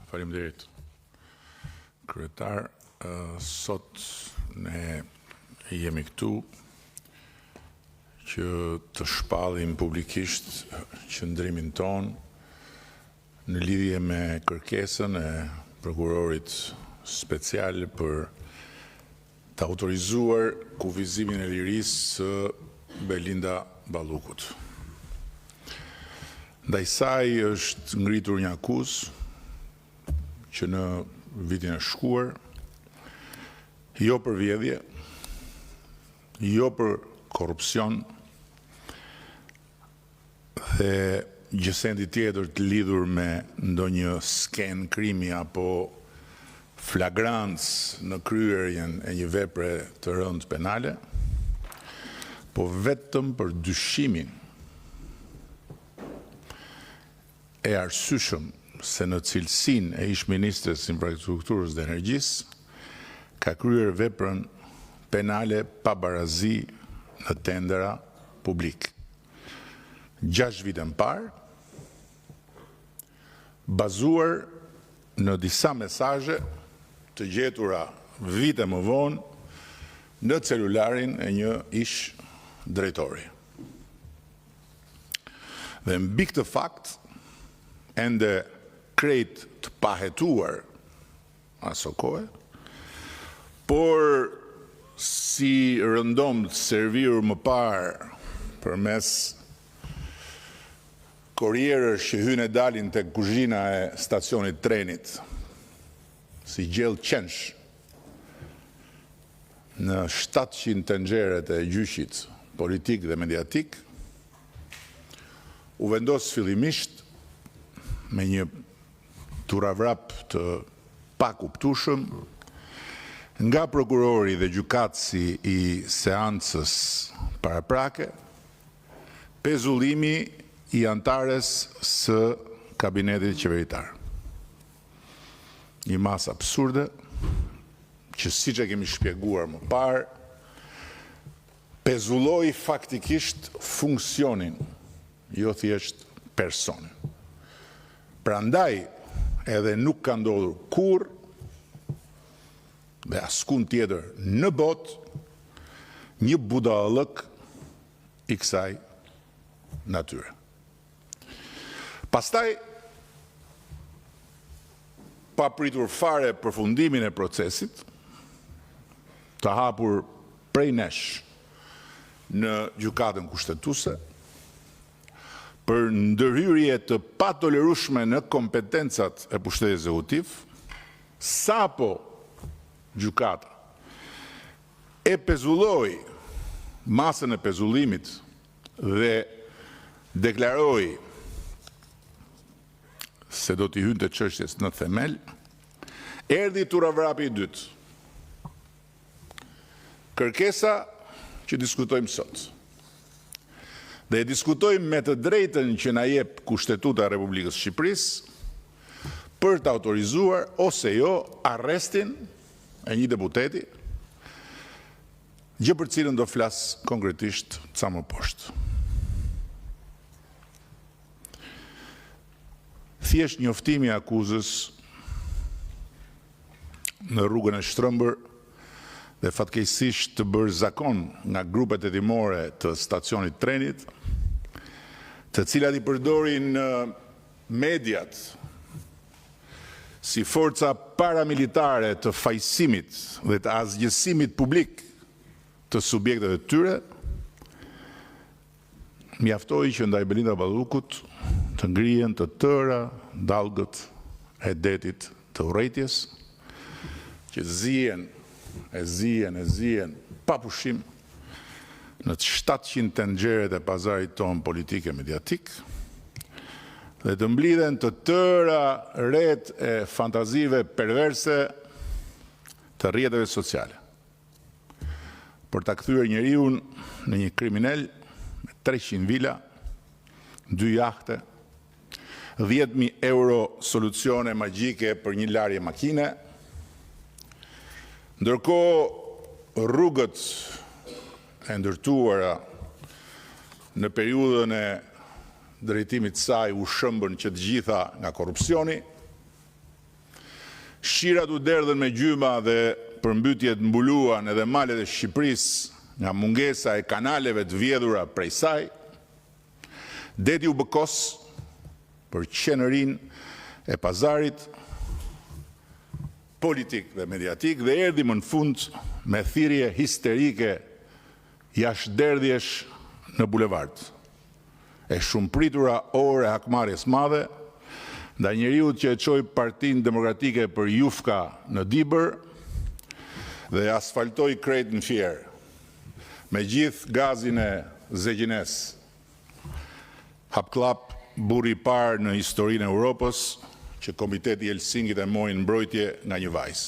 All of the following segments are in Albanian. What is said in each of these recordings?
Faleminderit. Kryetar, sot ne jemi këtu që të shpallim publikisht qëndrimin ton në lidhje me kërkesën e prokurorit special për të autorizuar kufizimin e lirisë së Belinda Ballukut. Ndaj saj është ngritur një akuzë që në vitin e shkuar, jo për vjedhje, jo për korrupsion dhe gjësendi tjetër të lidhur me ndonjë sken krimi apo flagrancë në kryerjen e një vepre të rëndë penale, po vetëm për dyshimin e arsyeshëm se në cilësinë e ish-ministres infrastrukturës dhe energjisë ka kryer veprën penale pa barazi në tendera publik. 6 vite më parë, bazuar në disa mesazhe të gjetura vite më vonë në celularin e një ish drejtori. Dhe mbi këtë fakt, ende krejt të pahetuar aso kohë, por si rëndom të servirur më parë përmes korrierësh që hynë e dalin tek kuzhina e stacionit trenit, si gjell qensh në 700 tenxheret e gjyqit politik dhe mediatik, u vendos fillimisht me një turavrap të pakuptueshëm nga prokurori dhe gjykatësi i seancës paraprake, pezullimi i antares së kabinetit qeveritar. Një masë absurde që siç e kemi shpjeguar më parë, pezulloi faktikisht funksionin, jo thjesht personin. Prandaj edhe nuk ka ndodhur kurrë dhe askund tjetër në botë një budallëk i kësaj natyre. Pastaj, pa pritur fare përfundimin e procesit, të hapur prej nesh në gjykatën kushtetuese, për ndërhyrje të patolerueshme në kompetencat e pushtetit ekzekutiv, sapo gjykata e pezulloi masën e pezullimit dhe deklaroi se do t'i hynte çështjes në themel, erdhi turavrapi i dytë. Kërkesa që diskutojmë sot. Dhe e diskutojmë me të drejtën që na jep Kushtetuta e Republikës Shqipërisë për të autorizuar ose jo arrestin e një deputeti, gjë për cilën do flas konkretisht ca më poshtë. Thjesht njoftimi i akuzës në rrugën e Shtrëmbër dhe fatkeqësisht të bërë zakon nga grupet hetimore të stacionit trenit, të cilat i përdorin mediat si forca paramilitare të fajsimit dhe të asgjësimit publik të subjekteve të tyre, mjaftoi që ndaj Belinda Ballukut të ngrihen të tëra dallgët e detit të urrejtjes, që zien pa pushim në të 700 tenxheret e pazarit ton politik e mediatik, dhe të mblidhen të tëra rrjet e fantazive perverse të rrjeteve sociale, për ta kthyer njeriu në një kriminal me 300 vila, 2 jahte, 10.000 euro solucione magjike për një larje makine, ndërkohë rrugët e ndërtuara në periudhën e drejtimit saj u shëmbën që të gjitha nga korrupsioni, Fshirat u derdhen me gjyma dhe përmbytjet mbuluan edhe malet e Shqipërisë nga mungesa e kanaleve të vjedhura prej saj. Deti u bëkos për qenërinë e pazarit politik dhe mediatik dhe erdhi më në fund me thirrje histerike jashtëderdhjesh në bulevard. E shumë pritura orë e hakmarrjes madhe ndaj njeriut që e çoi Partinë Demokratike për Jufka në Dibër dhe asfaltoi krejt në Fier, me gjithë gazin e Zegjines. Hapklap burri i parë në historinë e Europës që Komiteti i Helsinkit e mori në mbrojtje nga një vajzë.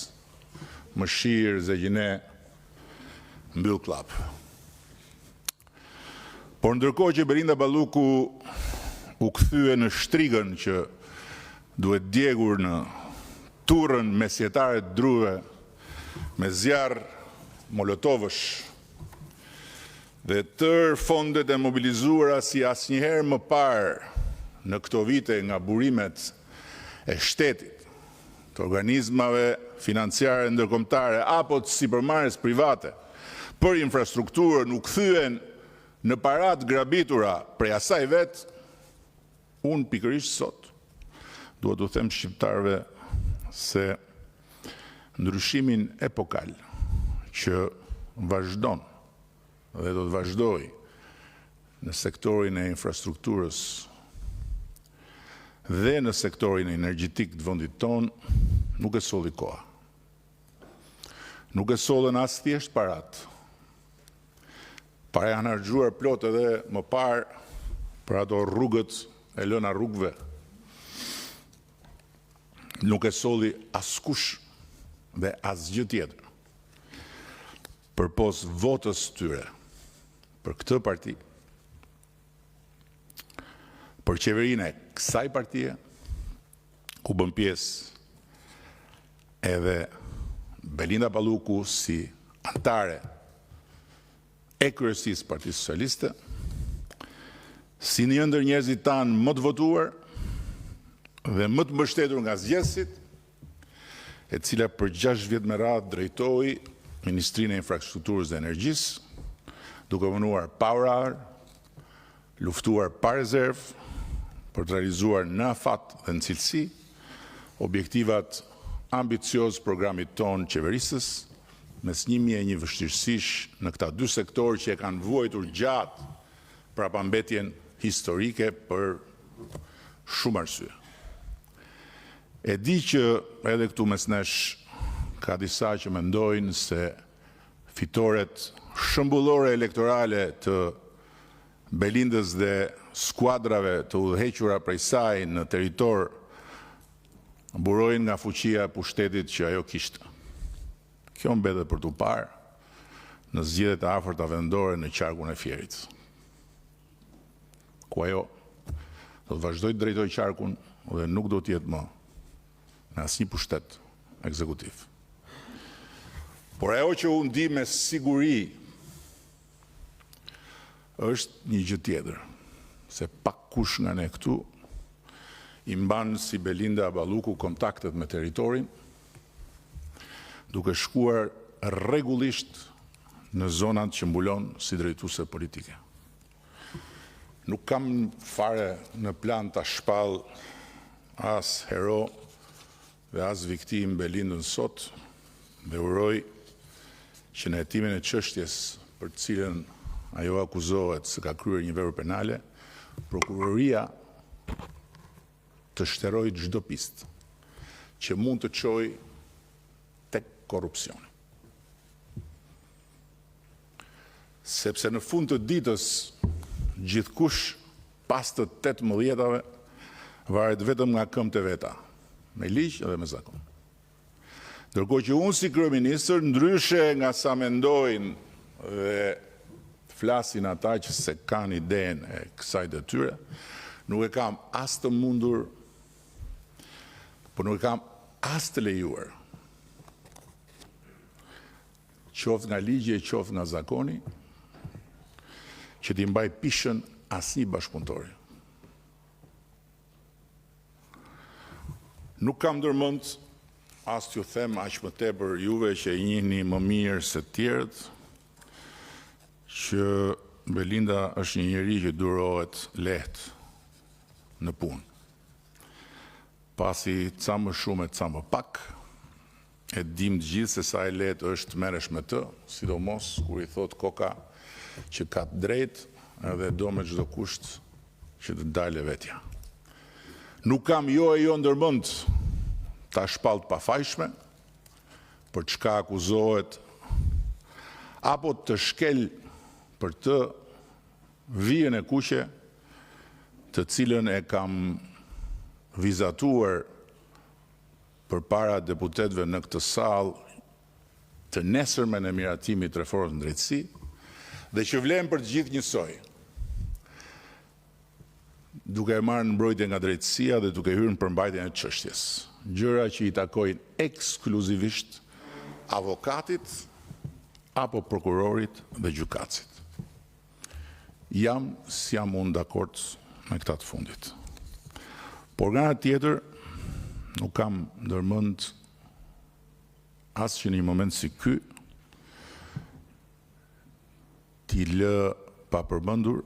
Mëshirë, Zegjine, mbyll klap. Por ndërkohë që Belinda Balluku u kthye në shtrigën që duhet djegur në turrën mesjetare të druve me zjarr molotovësh dhe tërë fondet e mobilizuara si asnjëherë më parë në këto vite nga burimet e shtetit, të organizmave financiare ndërkombëtare apo të sipërmarrjes private për infrastrukturën u kthyen në parat grabitura prej asaj vet, unë pikërisht sot duhet t'u them shqiptarëve se ndryshimin epokal që vazhdon dhe do të vazhdoj në sektorin e infrastrukturës dhe në sektorin e energjetik të vendit tonë nuk e solli koha. Nuk e sollën as thjesht parat. Para janë harxhuar plot edhe më parë për ato rrugët e lëna rrugëve. Nuk e solli askush dhe asgjë tjetër. Përpos votës tyre për këtë parti, për qeverinë e kësaj partie, ku bën pjesë edhe Belinda Balluku si antare e kryesisë Partisë Socialiste, si një ndër njerëzit tanë më të votuar dhe më të mbështetur nga zgjedhësit, e cila për 6 vjet me radhë drejtoi Ministrinë e Infrastrukturës dhe Energjisë, duke punuar pa orar, luftuar pa rezervë për të realizuar në afat dhe në cilësi objektivat ambicioz programit tonë qeverisës, mes 1001 vështirësish në këta 2 sektorë që e kanë vuajtur gjatë prapambetjen historike për shumë arsye. E di që edhe këtu mes nesh ka disa që mendojnë se fitoret shëmbullore elektorale të Belindës dhe skuadrave të udhëhequra prej saj në territor burojnë nga fuqia e pushtetit që ajo kishte. Kjo mbetet për t'u parë në zgjedhjet e afërta vendore në qarkun e Fierit, ku ajo do të vazhdoj të drejtoj qarkun dhe nuk do t'jetë më në asnjë pushtet ekzekutiv. Por ajo që unë di me siguri është një gjë tjetër, se pak kush nga ne këtu i mban si Belinda Balluku kontaktet me territorin, duke shkuar rregullisht në zonat që mbulon si drejtuese politike. Nuk kam fare në plan ta shpall as hero dhe as viktim Belindën sot, dhe uroj që në hetimin e çështjes për të cilën ajo akuzohet se ka kryer një vepër penale, prokuroria të shterojë çdo pistë që mund të çojë tek korrupsioni. Sepse në fund të ditës gjithkush pas të 18-ave varet vetëm nga këmbët e veta, me ligj dhe me zakon. Ndërkohë që unë si kryeministër, ndryshe nga sa mendojnë dhe flasin ata që se kanë idenë e kësaj detyre, nuk e kam as të mundur, por nuk e kam as të lejuar, qoftë nga ligji e qoftë nga zakoni, që t'i mbaj pishën asnjë bashkëpunëtori. Nuk kam ndërmend as t'ju them aq më tepër juve që e njihni më mirë se të tjerët, që Belinda është një njeri që durohet lehtë në punë. Pasi ca më shumë e ca më pak, e dim të gjithë se sa e lehtë është të merresh me të, sidomos kur i thot koka që ka të drejtë edhe do me çdo kusht që të dalë vetja. Nuk kam jo e jo ndërmend ta shpallë të pafajshme, për çka akuzohet, apo të shkel për të vijën e kuqe, të cilën e kam vizatuar përpara deputetëve në këtë sallë të nesërmen e miratimit të reformës në drejtësi, dhe që vlen për të gjithë njësoj, duke e marrë në mbrojtje nga drejtësia dhe duke hyrë në përmbajtjen e çështjes, gjëra që i takojnë ekskluzivisht avokatit apo prokurorit dhe gjykatësit. Jam si jam unë dakord me këta të fundit. Por nga ana tjetër, nuk kam ndërmend asë që një moment si ky t'i lë pa përmendur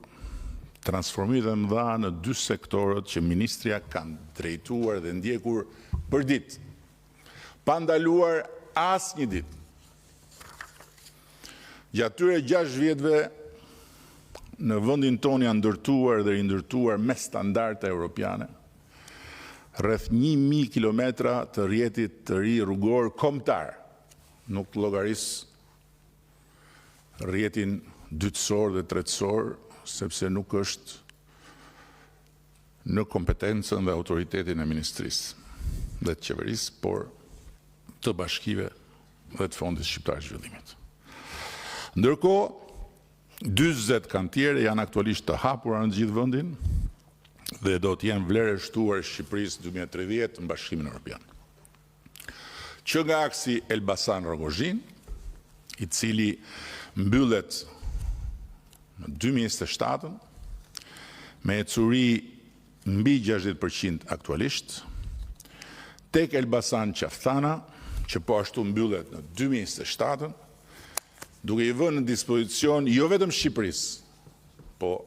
transformimet e mëdha në dy sektorët që ministria kanë drejtuar dhe ndjekur për ditë, pa ndaluar asnjë ditë. Gjatë tyre 6 vjetëve në vendin tonë janë ndërtuar dhe rindërtuar me standarde europiane rreth 1000 kilometra të rrjetit të ri rrugor kombëtar, nuk të llogaris rrjetin dytësor dhe tretësor, sepse nuk është në kompetencën dhe autoritetin e ministrisë dhe të qeverisë, por të bashkive dhe të Fondit Shqiptar të Zhvillimit. Ndërkohë, 40 kantiere janë aktualisht të hapura në gjithë vendin dhe do të jenë vlerështuar Shqipërisë 2030 në Bashkimin Evropian. Që nga aksi Elbasan-Rogozhin, i cili mbyllet në 2027 me ecuri mbi 60% aktualisht, tek Elbasan-Qaftana, që po ashtu mbyllet në 2027, duke i vënë në dispozicion jo vetëm Shqipërisë, po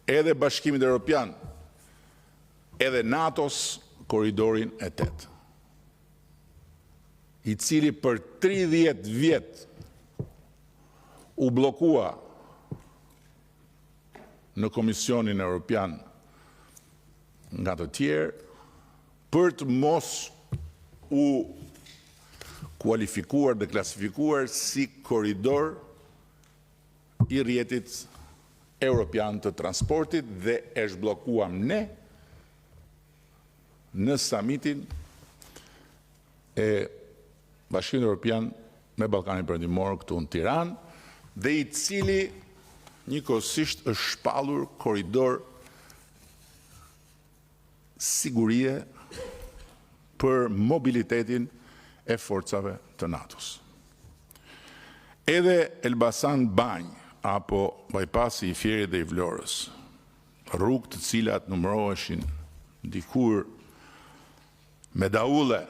edhe Bashkimit Evropian, edhe NATO-s korridorin e 8, i cili për 30 vjet u bllokua në Komisionin Evropian nga të tjerë për të mos u kualifikuar dhe klasifikuar si korridor i rrjetit europian të transportit dhe e zhbllokuam ne në samitin e Bashkimit Evropian me Ballkanin Perëndimor këtu në Tiranë, dhe i cili njëkohësisht është shpallur korridor sigurie për mobilitetin e forcave të NATO-s. Edhe Elbasan Banj apo bypassi i Fierit dhe i Vlorës, rrugë të cilat numëroheshin dikur me daulle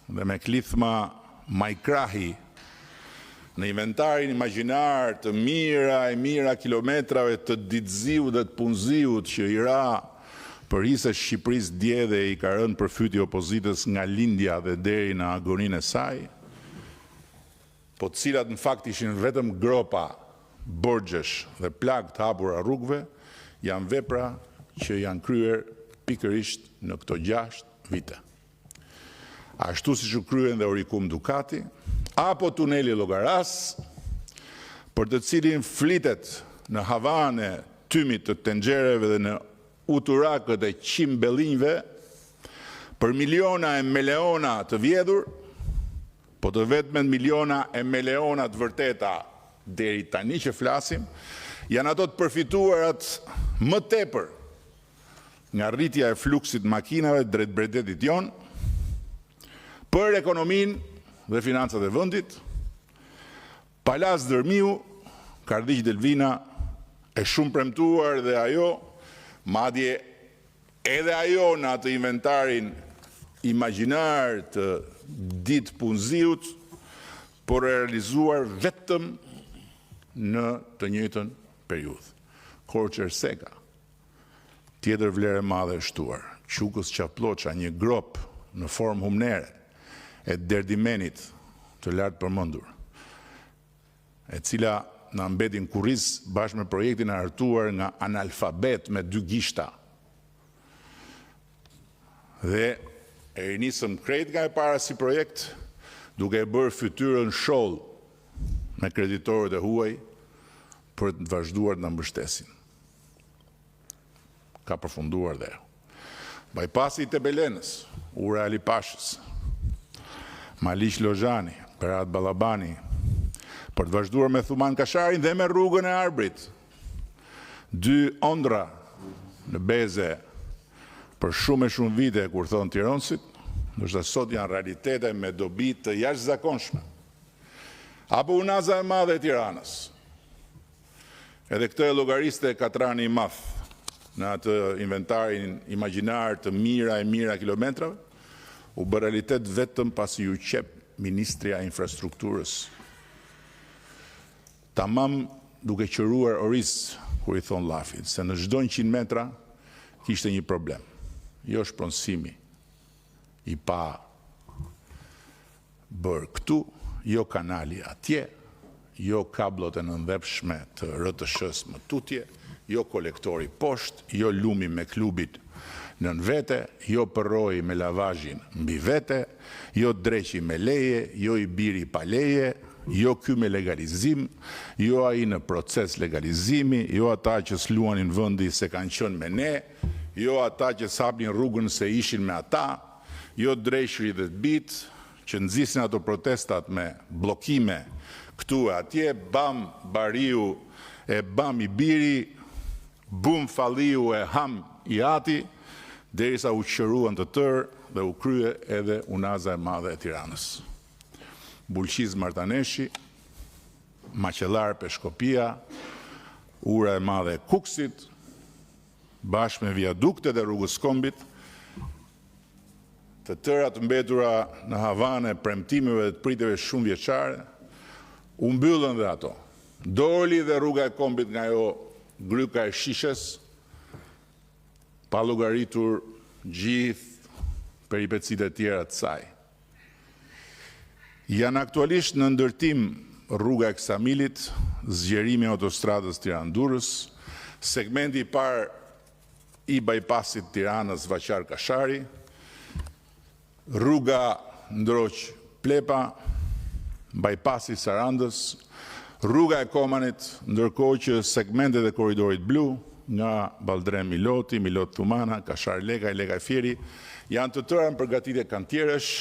dhe me klithma majkrahi në inventarin imagjinar të mira kilometrave të ditëziut dhe të punëziut që i ra për hisë Shqipërisë dje dhe i ka rënë përfyti opozitës nga lindja dhe deri në agoninë e saj, po të cilat në fakt ishin vetëm gropa, borxhesh dhe plagë të hapura rrugëve, janë vepra që janë kryer pikërisht në këto 6 vite. Ashtu siç u kryen dhe Orikum Dukati, apo tuneli Llogaras, për të cilin flitet në Havane tymit të tenxhereve dhe në uturakët e qimbellinjve për miliona e meleona të vjedhur, po të vetmen miliona e meleona të vërteta deri tani që flasim, janë ato të përfituarat më tepër nga rritja e fluksit makinave drejt bredetit jon, për ekonominë dhe financat e vendit. Palas Dërmiu, Kardiq Delvina, e shumë premtuar dhe ajo, madje edhe ajo në atë inventarin imagjinar të ditë punëziut, por e realizuar vetëm në të njëjtën periudhë. Korçer Sega, tjetër vlerë e madhe e shtuar. Qukës Qaploqa, një grop në formë humnere e Derdimenit të lartë përmendur, e cila në mbetin kurriz bashkë me projektin e hartuar nga analfabet me 2 gishta. Dhe e nisëm krejt nga e para si projekt, duke e bërë fytyrën sholl me kreditorët e huaj për të vazhduar të mbështesin. Ka përfunduar dhe. Bajpasi i Tebelenës, Ura Ali Pashës, Malish Lozhani, Berat Ballabani, për të vazhduar me Thuman Kasharin dhe me rrugën e Arbrit. 2 ondra në Beze për shumë e shumë vite, kur thonë Tironësit, ndërsa sot janë realitete me dobi të jashtëzakonshme. Apo Unaza e Madhe e Tiranës. Edhe këtë e llogariste Katrani i Madh në atë inventarin imagjinar të mira e mira kilometrave, u bë realitet vetëm pasi ju qep Ministria e Infrastrukturës. Tamam duke qëruar oris, kur i thonë Llafit, se në çdo 100 metra kishte një problem. Jo shpronësimi i pa bërë këtu, jo kanali atje, jo kablot e nëndhepshme të RTS më tutje, jo kolektori poshtë, jo lumi me klubit nën vete, jo përroj me lavazhin mbi vete, jo dreqi me leje, jo i biri pa leje, jo ky me legalizim, jo ai në proces legalizimi, jo ata që s'luanin vëndi se kanë qënë me ne, jo ata që s'hapnin rrugën se ishin me ata, jo drejshri dhe të bit, që nxisin ato protestat me bllokime këtu e atje, bam bariu e bam i biri, bum falliu e ham i ati, derisa u qëruan të tërë dhe u krye edhe Unaza e Madhe e Tiranës. Bulqiz Martaneshi, Maqellar Peshkopia, Ura e Madhe e Kuksit, bashkë me viadukte dhe rrugës Kombit, të tëra të mbetura në Havane premtimeve dhe të pritjeve shumë vjeçare, u mbyllën dhe ato. Doli dhe rruga e Kombit nga jo gryka e shishes, pa llogaritur gjithë peripecitë e tjera të saj. Janë aktualisht në ndërtim rruga e Ksamilit, zgjerimi i autostradës Tiranë-Durrës, segmenti i parë i bypassit Tiranës Vaçar Kashari, rruga Ndroq-Plepa, bypassi Sarandës, rruga e Komanit, ndërkohë që segmentet e korridorit blu nga Baldrem Miloti, Milot Thumana, Kashar Lekaj, Lekaj Fieri, janë të tëra në përgatitje kantieresh,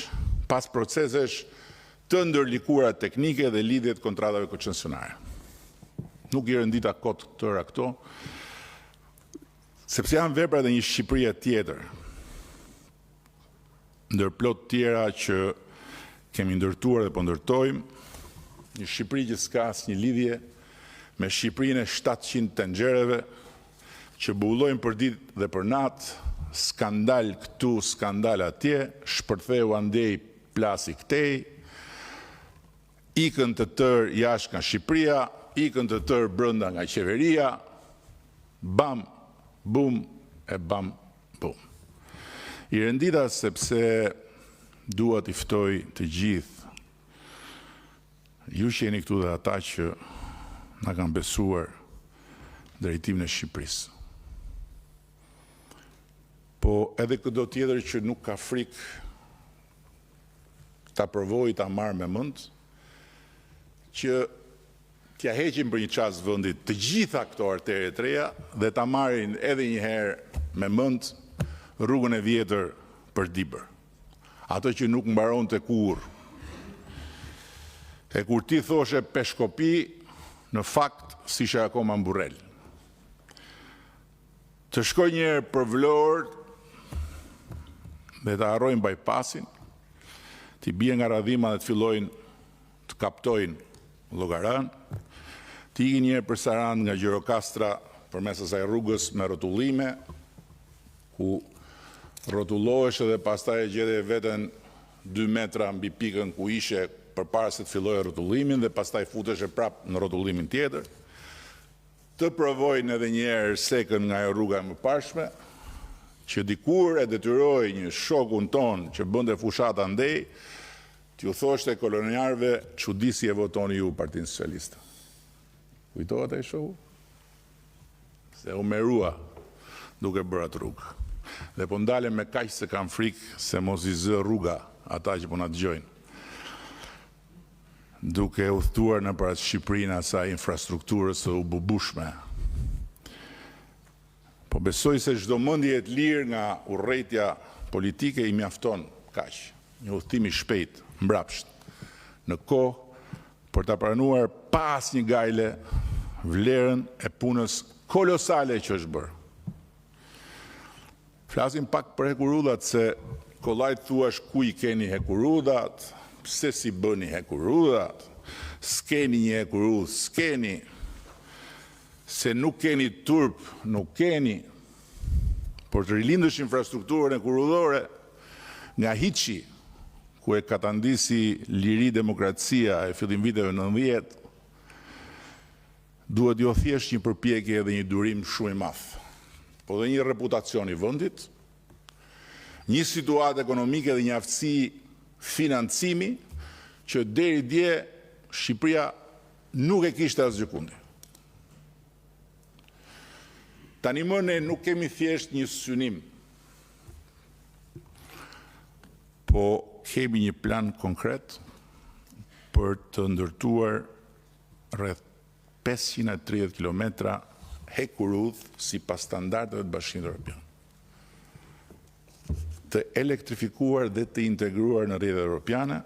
pas procesesh të ndërlikuara teknike dhe lidhjet kontratave koncesionare. Nuk i rëndita kot tëra këto, sepse janë vepra dhe një Shqipëri tjetër, ndër plot tjera që kemi ndërtuar dhe po ndërtojmë, një Shqipëri që s'ka asnjë lidhje me Shqipërinë e 700 tenxhereve që bullojnë për ditë dhe për natë, skandal këtu, skandal atje, shpërtheu andej plasi këtej, ikën të tërë jashtë nga Shqipëria, ikën të tërë brenda nga qeveria, bam, bum e bam, bum. I rendita sepse dua t'i ftoj të gjithë, ju që jeni këtu dhe ata që na kanë besuar drejtimin e Shqipërisë. Po edhe këdo tjetër që nuk ka frikë ta provojë ta marrë me mend, që t'ja heqin për një çast vendit të gjitha këto artere të reja dhe ta marrin edhe një herë me mend rrugën e vjetër për Dibër. Ato që nuk mbaronte kurrë. E kur ti thoshe Peshkopi, në fakt s'ishe akoma Mburrel. Të shkoj një herë për Vlorë dhe të harrojnë bypassin, t'i bie nga radhima dhe të fillojnë të kaptojnë llogaran, t'i ikin një herë për Sarandë nga Gjirokastra përmes asaj rrugës me rrotullime, ku rrotullohesh dhe pastaj e gjete veten 2 metra mbi pikën ku ishe përpara se të fillojë rrotullimin dhe pastaj futeshe prapë në rrotullimin tjetër. Të provojnë edhe një herë sekën nga ajo rruga e mëparshme, që dikur e detyroi një shokun ton që bënte fushata ndej, t'ju thoshte kolonialëve çudi si e votoni ju Partinë Socialiste. Kujtohet ai shoku? Se u merua duke bërë atë rrugë. Dhe po ndalen me kaq se kanë frikë se mos i zë rruga ata që po na dëgjojnë. Duke udhëtuar nëpër Shqipërinë asaj infrastrukturës së ububushme. Po besoj se çdo mendje e lirë nga urrëtia politike i mjafton kaq. Një udhëtim i shpejt, mbrapsht, në kohë për ta pranuar pa asnjë gajle vlerën e punës kolosale që është bërë. Flasim pak për hekurudhat se kollajt thuash ku i keni hekurudhat, pse si bëni hekurudhat, s'keni një hekurudh, s'keni, se nuk keni turp, nuk keni, por të rilindësh infrastrukturën hekurudhore nga hiçi, ku e katandisi liri demokracia e fillim viteve 90, duhet jo thjesht një përpjekje dhe një durim shumë i madh, po dhe një reputacion i vendit, një situatë ekonomike dhe një aftësi financimi që deri dje Shqipëria nuk e kishte asgjë kundi. Tani më ne nuk kemi thjesht një synim, po kemi një plan konkret për të ndërtuar rreth 530 kilometra hekurudh sipas standardeve të Bashkimit Evropian. Të elektrifikuar dhe të integruar në rrjetet europiane,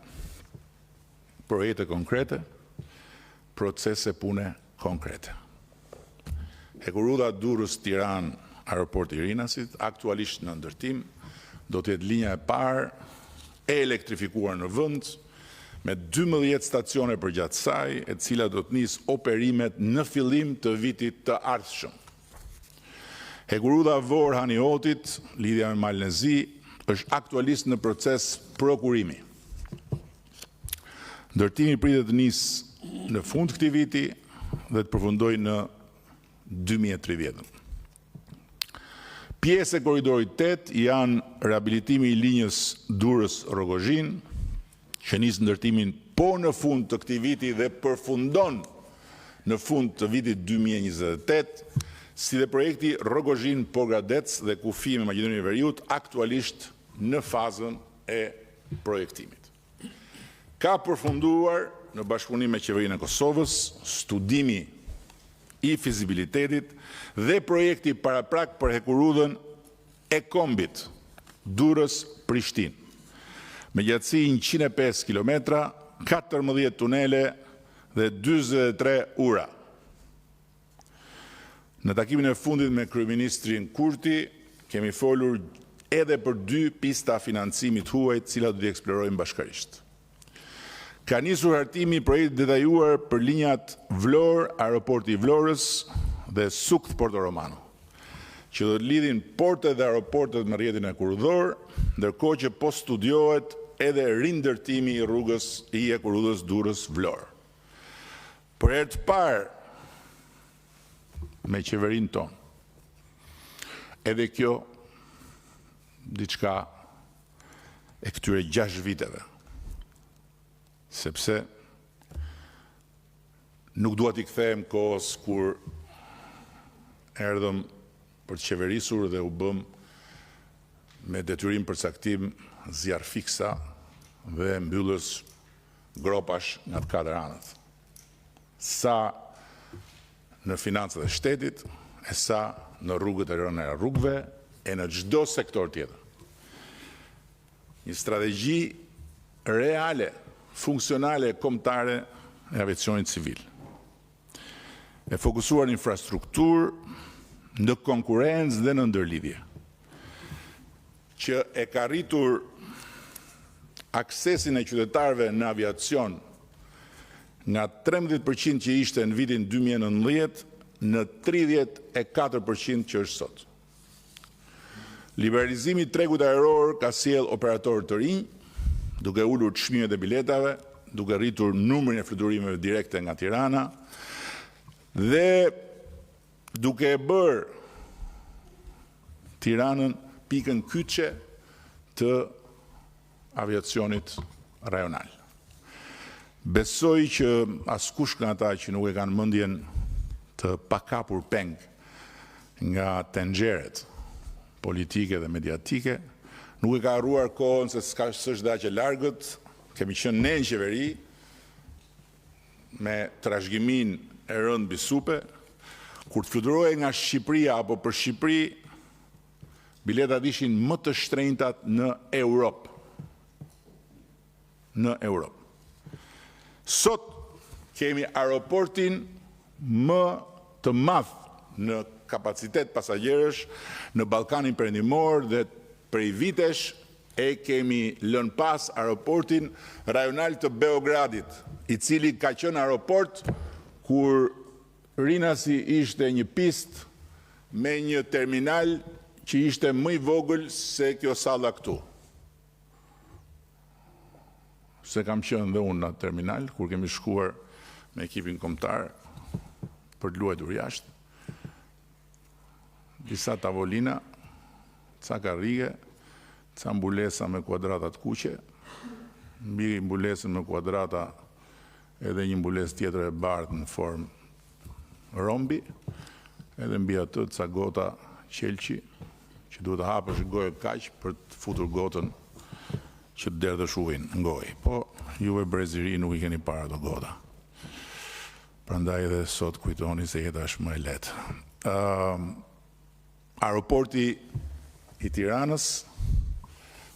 projekte konkrete, procese pune konkrete. Hekurudha Durrës-Tiranë, aeroporti i Rinasit, aktualisht në ndërtim, do të jetë linja e parë e elektrifikuar në vend, me 12 stacione përgjatë saj, e cila do të nisë operimet në fillim të vitit të ardhshëm. Hekurudha Vor-Hanihotit, lidhja me Malnezi, është aktualisht në proces prokurimi. Ndërtimi pritet të nisë në fund këtij viti dhe të përfundojë në 2030. Pjesë e korridorit 8 janë rehabilitimi i linjës Durrës-Rogozhin, që nis ndërtimin po në fund të këtij viti dhe përfundon në fund të vitit 2028, si dhe projekti Rogozhin-Pogradec dhe kufi me Maqedoninë e Veriut, aktualisht në fazën e projektimit. Ka përfunduar në bashkëpunim me qeverinë e Kosovës studimi i fizibilitetit dhe projekti paraprak për hekurudhën e kombit Durrës-Prishtinë, me gjatësi 105 km, 14 tunele dhe 43 ura. Në takimin e fundit me kryeministrin Kurti, kemi folur edhe për 2 pista financimit huaj, të cilat do t'i eksplorojmë bashkërisht. Ka nisur hartimi i projektit detajuar për linjat Vlorë, aeroporti i Vlorës dhe Sukt-Porto Romano, që do të lidhin portet dhe aeroportet me rrjetin e hekurudhor, ndërkohë që po studiohet edhe rindërtimi i rrugës i hekurudhës Durrës-Vlorë. Për herë të parë me qeverinë tonë, edhe kjo diçka e këtyre 6 viteve, sepse nuk dua t'i kthehem kohës kur erdhëm për të qeverisur dhe u bëm me detyrim përcaktim zjarr fiksa dhe mbyllës gropash nga të 4 anët. Sa në financat e shtetit, e sa në rrugët e rëna e rrugëve, e në çdo sektor tjetër. Një strategji reale, funksionale e kombëtare e aviacionit civil. E fokusuar në infrastrukturë, në konkurrencë dhe në ndërlidhje, që e ka rritur aksesin e qytetarëve në aviacion nga 13% që ishte në vitin 2019 në 34% që është sot. Liberalizimi i tregut ajror ka sjell operatorë të rinj duke ullur çmimet e biletave, duke rritur numrin e fluturimeve direkte nga Tirana dhe duke bërë Tiranën pikën kyçe të aviacionit rajonal. Besoj që askush nga ata që nuk e kanë mendjen të pakapur peng nga tenxheret politike dhe mediatike, nuk e ka harruar kohën se s'është dhe aq e largët, kemi qenë ne në qeveri me trashëgimin e rënd bisupe, kur të fluturohej nga Shqipëria apo për Shqipëri, biletat ishin më të shtrenjtat në Europë. Në Europë. Sot kemi aeroportin më të madh në kapacitet pasagjerësh në Ballkanin Perëndimor dhe prej vitesh e kemi lënë pas aeroportin rajonal të Beogradit, i cili ka qenë aeroport kur Rinasi ishte një pistë me një terminal që ishte më i vogël se kjo salla këtu. Se kam qenë dhe unë në terminal, kur kemi shkuar me ekipin kombëtar për të luajtur jashtë. Disa tavolina, ca karrige, ca mbulesa me kuadrata të kuqe, mbi mbulesën me kuadrata edhe një mbulesë tjetër e bardhë në formë rombi, edhe mbi atë ca gota qelçi, që duhet të hapësh gojë kaq për të futur gotën që të derdhësh ujin në gojë. Po, juve breziri nuk i keni para ato gota. Prandaj edhe sot kujtoni se jeta është më e lehtë. Aeroporti i Tiranës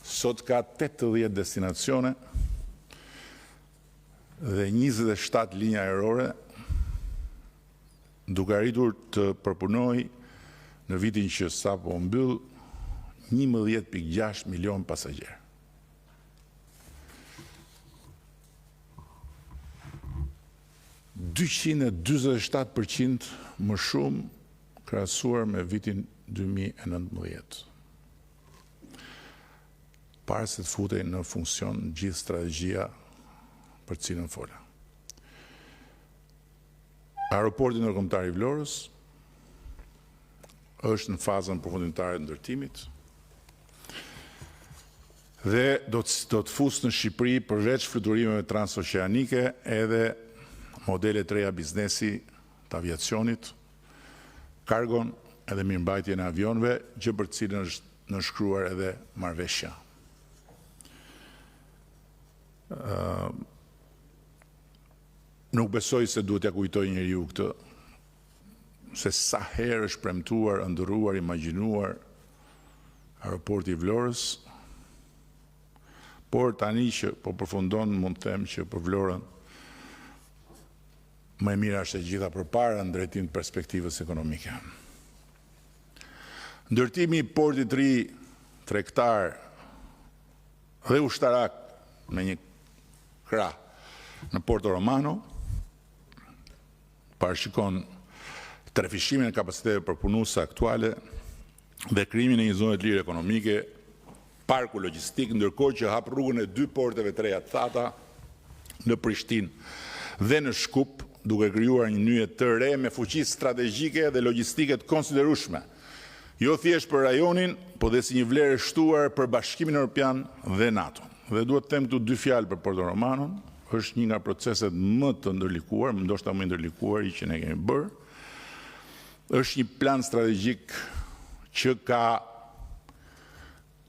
sot ka 80 destinacione dhe 27 linja ajrore, duke arritur të përpunojë në vitin që sapo mbyll 11.6 milion pasagjerë. %247% më shumë krahasuar me vitin 2019. Para se të futej në funksion gjithë strategjia për cilën fola. Aeroporti ndërkombëtar i Vlorës është në fazën përfundimtare të ndërtimit dhe do të fusë në Shqipëri përveç fluturimeve transoqeanike edhe modele të reja biznesi të aviacionit, kargon edhe mirëmbajtjen e avionëve, gjë për të cilën është nënshkruar edhe marrëveshja. Nuk besoj se duhet ja kujtoj njeriu këtë, se sa herë është premtuar, ëndërruar, imagjinuar aeroporti i Vlorës, por tani që po përfundon, mund të them që për Vlorën më e mira është e gjitha përpara në drejtim të perspektivës ekonomike. Ndërtimi i portit të ri tregtar dhe ushtarak me një krah në Porto Romano parashikon trefishimin e kapaciteteve përpunuese aktuale dhe krijimin e një zone të lirë ekonomike, parku logjistik, ndërkohë që hap rrugën e 2 porteve të reja të thata në Prishtinë dhe në Shkup, duke krijuar një nyje të re me fuqi strategjike dhe logjistike të konsiderueshme. Jo thjesht për rajonin, po dhe si një vlerë e shtuar për Bashkimin Evropian dhe NATO. Dhe duhet të them këtu 2 fjalë për Porto Romanon, është një nga proceset më të ndërlikuar, ndoshta më ndërlikuar që ne kemi bërë. Është një plan strategjik që ka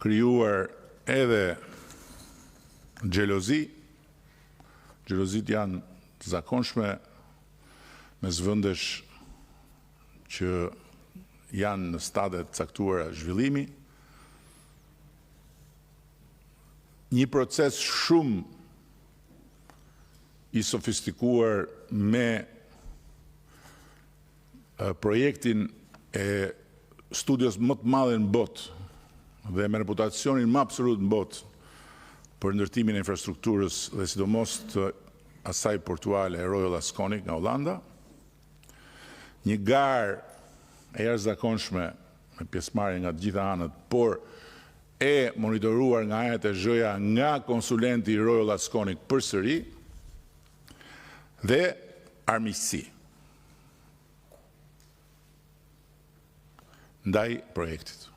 krijuar edhe xhelozi. Xhelozit janë të zakonshme mes vendesh që janë në stade të caktuara zhvillimi. Një proces shumë i sofistikuar me projektin e studios më të madhe në botë dhe me reputacionin më absolut në botë për ndërtimin e infrastrukturës dhe sidomos të asaj portuale e Royal Asconic nga Hollanda. Një garë e jashtëzakonshme me pjesëmarrje nga të gjitha anët, por e monitoruar nga anët e zhëja nga konsulenti Royal Asconic përsëri dhe armiqësi ndaj projektit.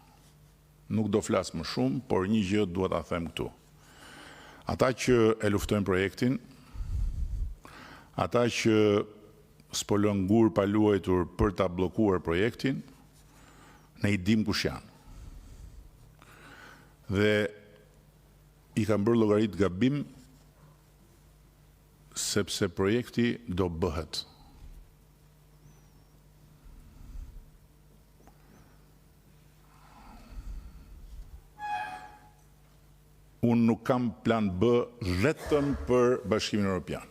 Nuk do flas më shumë, por një gjë dua ta them këtu. Ata që e luftojnë projektin, ata që s'po lënë gur pa luajtur për ta bllokuar projektin, ne i dim kush janë. Dhe i kanë bërë llogarit gabim sepse projekti do bëhet. Unë nuk kam plan B vetëm për Bashkimin Evropian.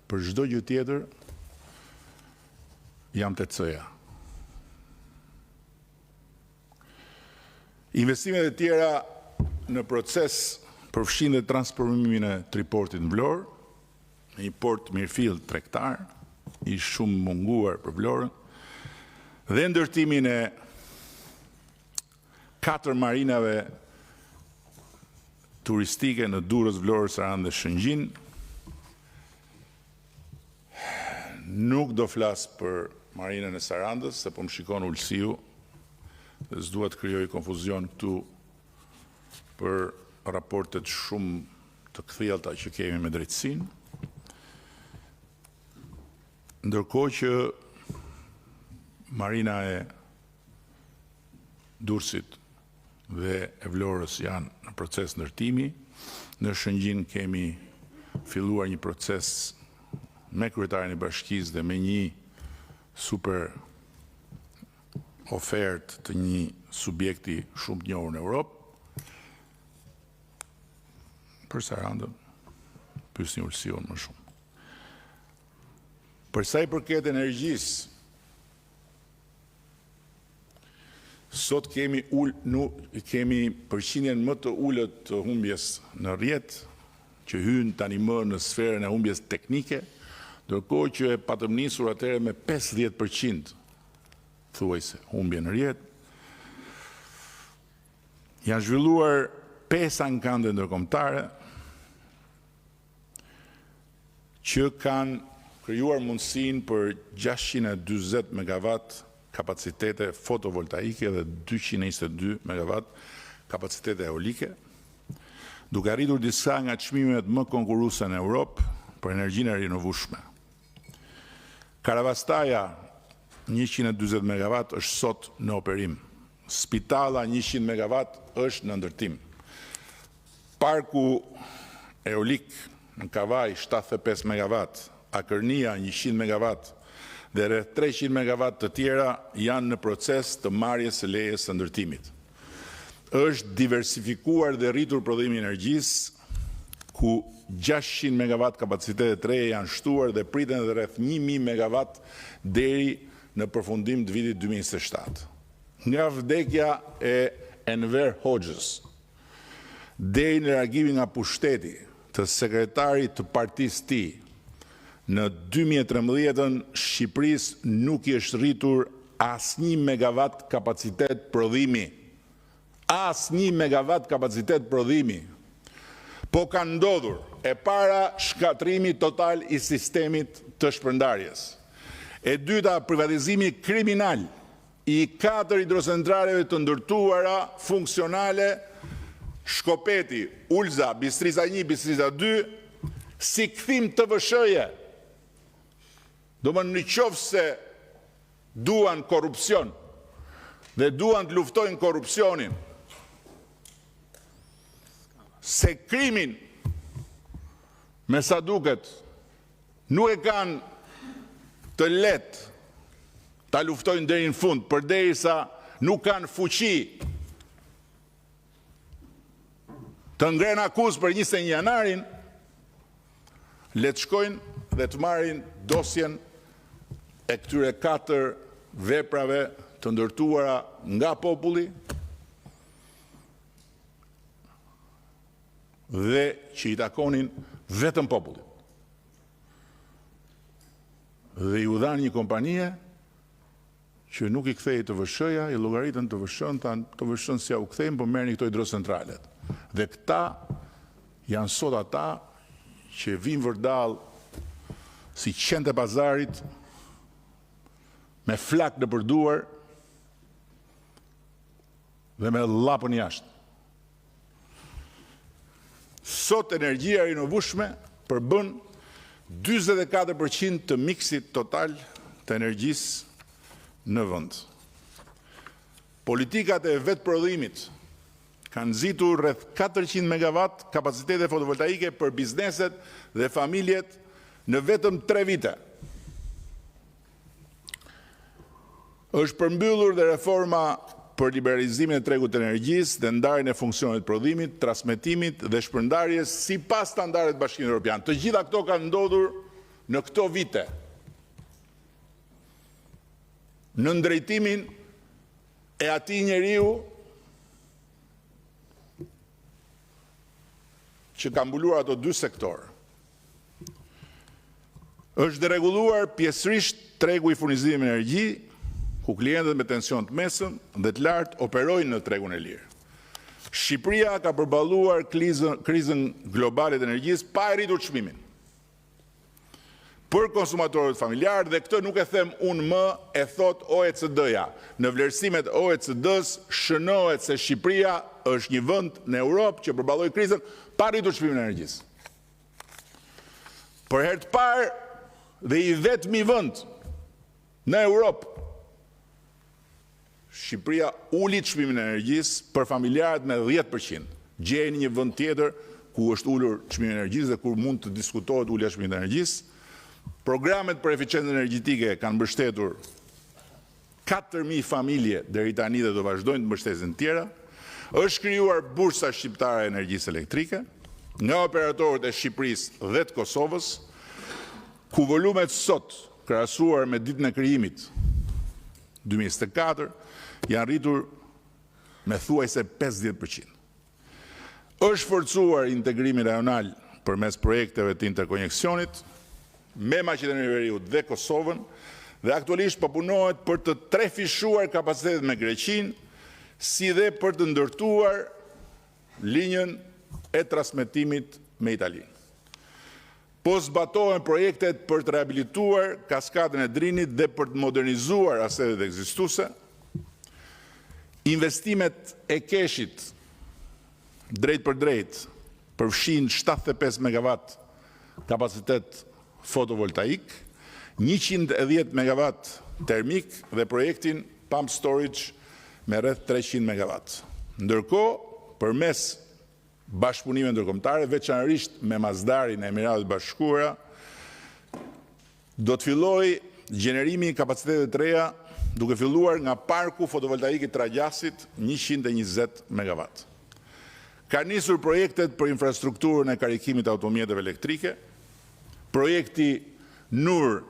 Për çdo gjë tjetër jam të C-ja. Investimet e tjera në proces përfshin dhe transformimin e triportit në Vlorë, një port mirëfill tregtar, i shumë munguar për Vlorën, dhe ndërtimin e 4 marinave turistike në Durrës, Vlorë, Sarandë dhe Shëngjin. Nuk do flas për marinën e Sarandës, se po më shikon Ulsiu, dhe s'dua të krijoj konfuzion këtu për raportet shumë të kthjellta që kemi me drejtësinë. Ndërkohë që marina e Durrësit dhe e Vlorës janë në proces ndërtimi, në Shëngjin kemi filluar një proces me kryetarin e bashkisë dhe me një super ofertë të një subjekti shumë të njohur në Europë. Për Sarandën, pyesni Ulsion më shumë. Për sa i përket energjisë, sot kemi përqindjen më të ulët të humbjes në rrjet, që hyn tani më në sferën e humbjes teknike, ndërkohë që e patëm nisur atëherë me 50% thuajse humbje në rrjet. Janë zhvilluar 5 ankande ndërkombëtare që kanë krijuar mundësinë për 640 MW kapacitete fotovoltaike dhe 222 MW kapacitete eolike, duke arritur disa nga çmimet më konkurruese në Europë për energjinë e rinovueshme. Karavastaja 140 MW është sot në operim. Spitalla 100 MW është në ndërtim. Parku eolik në Kavaj 75 MW, Akërnia 100 MW dhe rreth 300 MW të tjera janë në proces të marrjes së lejes së ndërtimit. Është diversifikuar dhe rritur prodhimi i energjisë, ku 600 MW kapacitete të reja janë shtuar dhe priten dhe rreth 1000 MW deri në përfundim të vitit 2027. Nga vdekja e Enver Hoxhës deri në largimin nga pushteti të sekretarit të partisë tij në 2013 Shqipërisë nuk i është rritur asnjë megavat kapacitet prodhimi. Asnjë megavat kapacitet prodhimi. Po ka ndodhur e para shkatrimi total i sistemit të shpërndarjes. E dyta, privatizimi kriminal i 4 hidrocentraleve të ndërtuara funksionale, Shkopeti, Ulza, Bistrica 1, Bistrica 2, si kthim të vëshëje. Do më në qoftë se duan korrupsion dhe duan të luftojnë korrupsionin, se krimin me sa duket nuk e kanë të lehtë ta luftojnë deri në fund, përderisa nuk kanë fuqi të ngrenë akuzë për 21 janarin, le të shkojnë dhe të marrin dosjen e këtyre 4 veprave të ndërtuara nga populli dhe që i takonin vetëm popullit. Dhe ju dhanë një kompanie që nuk i kthej të VSH-ja, i llogaritën të VSH-n, të VSH-n si ja u kthejmë, po merrni këto hidrocentralet. Dhe këta janë sot ata që vinë vërdall si qenë të pazarit, me flak në përduar dhe me lapën jashtë. Sot energjia e rinovueshme përbën 44% të miksit total të energjisë në vend. Politikat e vetë prodhimit kanë nxitur rreth 400 megawatt kapacitete fotovoltaike për bizneset dhe familjet në vetëm 3 vite. Është përmbyllur dhe reforma për liberalizimin e tregut të energjisë dhe ndarjen e funksioneve të prodhimit, transmetimit dhe shpërndarjes sipas standardeve të Bashkimit Evropian. Të gjitha këto kanë ndodhur në këto vite. Në drejtimin e atij njeriu që ka mbuluar ato 2 sektor. Është deregulluar pjesërisht tregu i furnizimit me energji, ku klientët me tension të mesëm dhe të lartë operojnë në tregun e lirë. Shqipëria ka përballuar krizën globale të energjisë pa e rritur çmimin. Për konsumatorët familjarë, dhe këtë nuk e them unë më, e thot OECD-ja. Në vlerësimet OECD-s shënohet se Shqipëria është një vend në Europë që përballoi krizën pa rritur çmimin e energjisë. Për herë të parë dhe i vetmi vend në Europë, Shqipëria uli çmimin e energjisë për familjarët me 10%. Gjeni një vend tjetër ku është ulur çmimi i energjisë dhe ku mund të diskutohet ulja e çmimit të energjisë. Programet për eficiencën energjetike kanë mbështetur 4.000 familje deri tani dhe do vazhdojnë të mbështesin tjera. Është krijuar bursa shqiptare e energjisë elektrike nga operatorët e Shqipërisë dhe të Kosovës, ku volumet sot krahasuar me ditën e krijimit 2024 janë rritur me thuajse 50%. Është forcuar integrimi rajonal përmes projekteve të interkoneksionit me Maqedoninë e Veriut dhe Kosovën, dhe aktualisht po punohet për të trefishuar kapacitetet me Greqinë, si dhe për të ndërtuar linjën e transmetimit me Italinë. Po zbatohen projektet për të rehabilituar kaskadën e Drinit dhe për të modernizuar asetet ekzistuese. Investimet e keshit drejt për drejt përfshin 75 megawatt kapacitet fotovoltaik, 110 megawatt termik dhe projektin pump storage me rreth 300 megawatt. Ndërkohë, përmes bashkëpunime ndërkombëtare, veçanërisht me Mazdarin e Emiratet Bashkuara, do të fillojë gjenerimi i kapacitetet të reja, duke filluar nga parku fotovoltaik i Tragjasit 120 megawatt. Ka nisur projektet për infrastrukturën e karikimit të automjeteve elektrike. Projekti Nur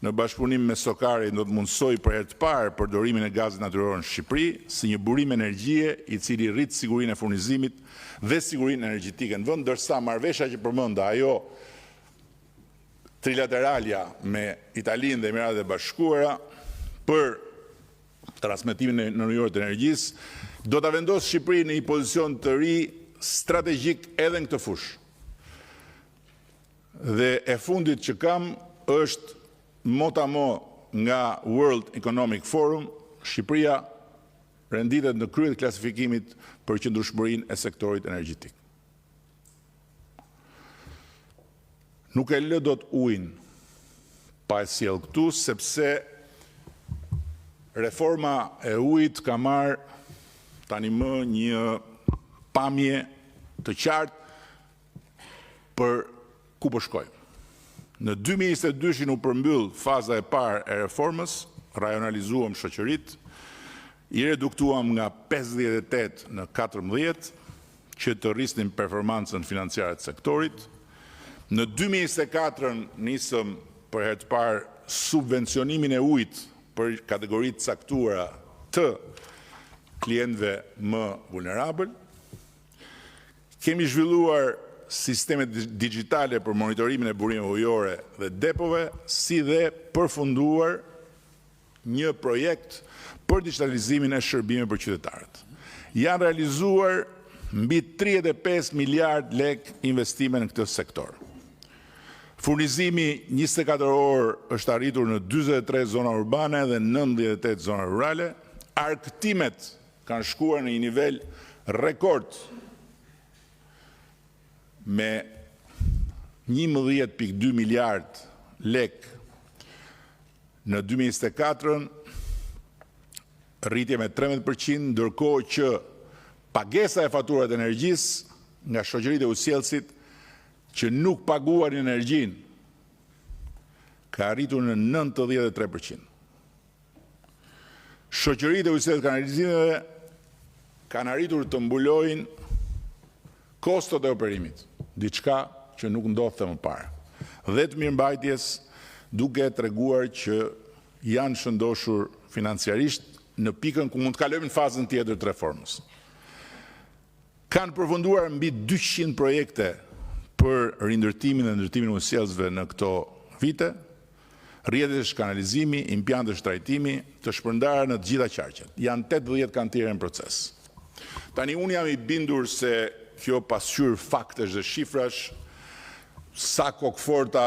në bashkëpunim me Sokari do të mundsoj për herë të parë përdorimin e gazit natyror në Shqipëri si një burim energjie i cili rrit sigurinë e furnizimit dhe sigurinë energjetike në vend, ndërsa marrëveshja që përmenda, ajo trilateralja me Italinë dhe Emiratet e Bashkuara për transmetimin në ujor të energjisë, do ta vendosë Shqipërinë në një pozicion të ri strategjik edhe në këtë fushë. Dhe e fundit që kam është motamo nga World Economic Forum, Shqipëria renditet në krye të klasifikimit për qëndrueshmërinë e sektorit energjetik. Nuk e lë dot ujin pa e sjell këtu, sepse reforma e ujit ka marrë tani më një pamje të qartë për ku po shkojmë. Në 2022 u përmbyll faza e parë e reformës, rajonalizuam shoqëritë, i reduktuam nga 58 në 14 që të rrisnin performancën financiare të sektorit. Në 2024 nisëm për herë të parë subvencionimin e ujit për kategoritë caktuara të klientëve më vulnerabël. Kemi zhvilluar sistemet digjitale për monitorimin e burimeve ujore dhe depove, si dhe përfunduar një projekt për digitalizimin e shërbimeve për qytetarët. Janë realizuar mbi 35 miliard lek investime në këtë sektor. Furnizimi 24 orë është arritur në 43 zona urbane dhe 98 zona rurale. Arktimet kanë shkuar në një nivel rekord me 11.2 miliard lek në 2024, rritje me 13%, ndërkohë që pagesa e faturat e energjisë nga shoqëritë e usjellësit që nuk paguan energjinë ka arritur në 93%. Shoqëritë e usjellësit kanalizimeve kanë arritur të mbulojnë kostot e operimit, diçka që nuk ndodhte më parë. Dhe të mirëmbajtjes duke treguar që janë shëndoshur financiarisht në pikën ku mund të kalojmë në fazën tjetër të reformës. Kanë përfunduar mbi 200 projekte për rindërtimin dhe ndërtimin e usjellësve në këto vite, rrjetesh kanalizimi, impiantesh trajtimi të shpërndarë në të gjitha qarqet. Janë 80 kantiere në proces. Tani unë jam i bindur se kjo pasqyrë faktesh dhe shifrash, sa kokëforta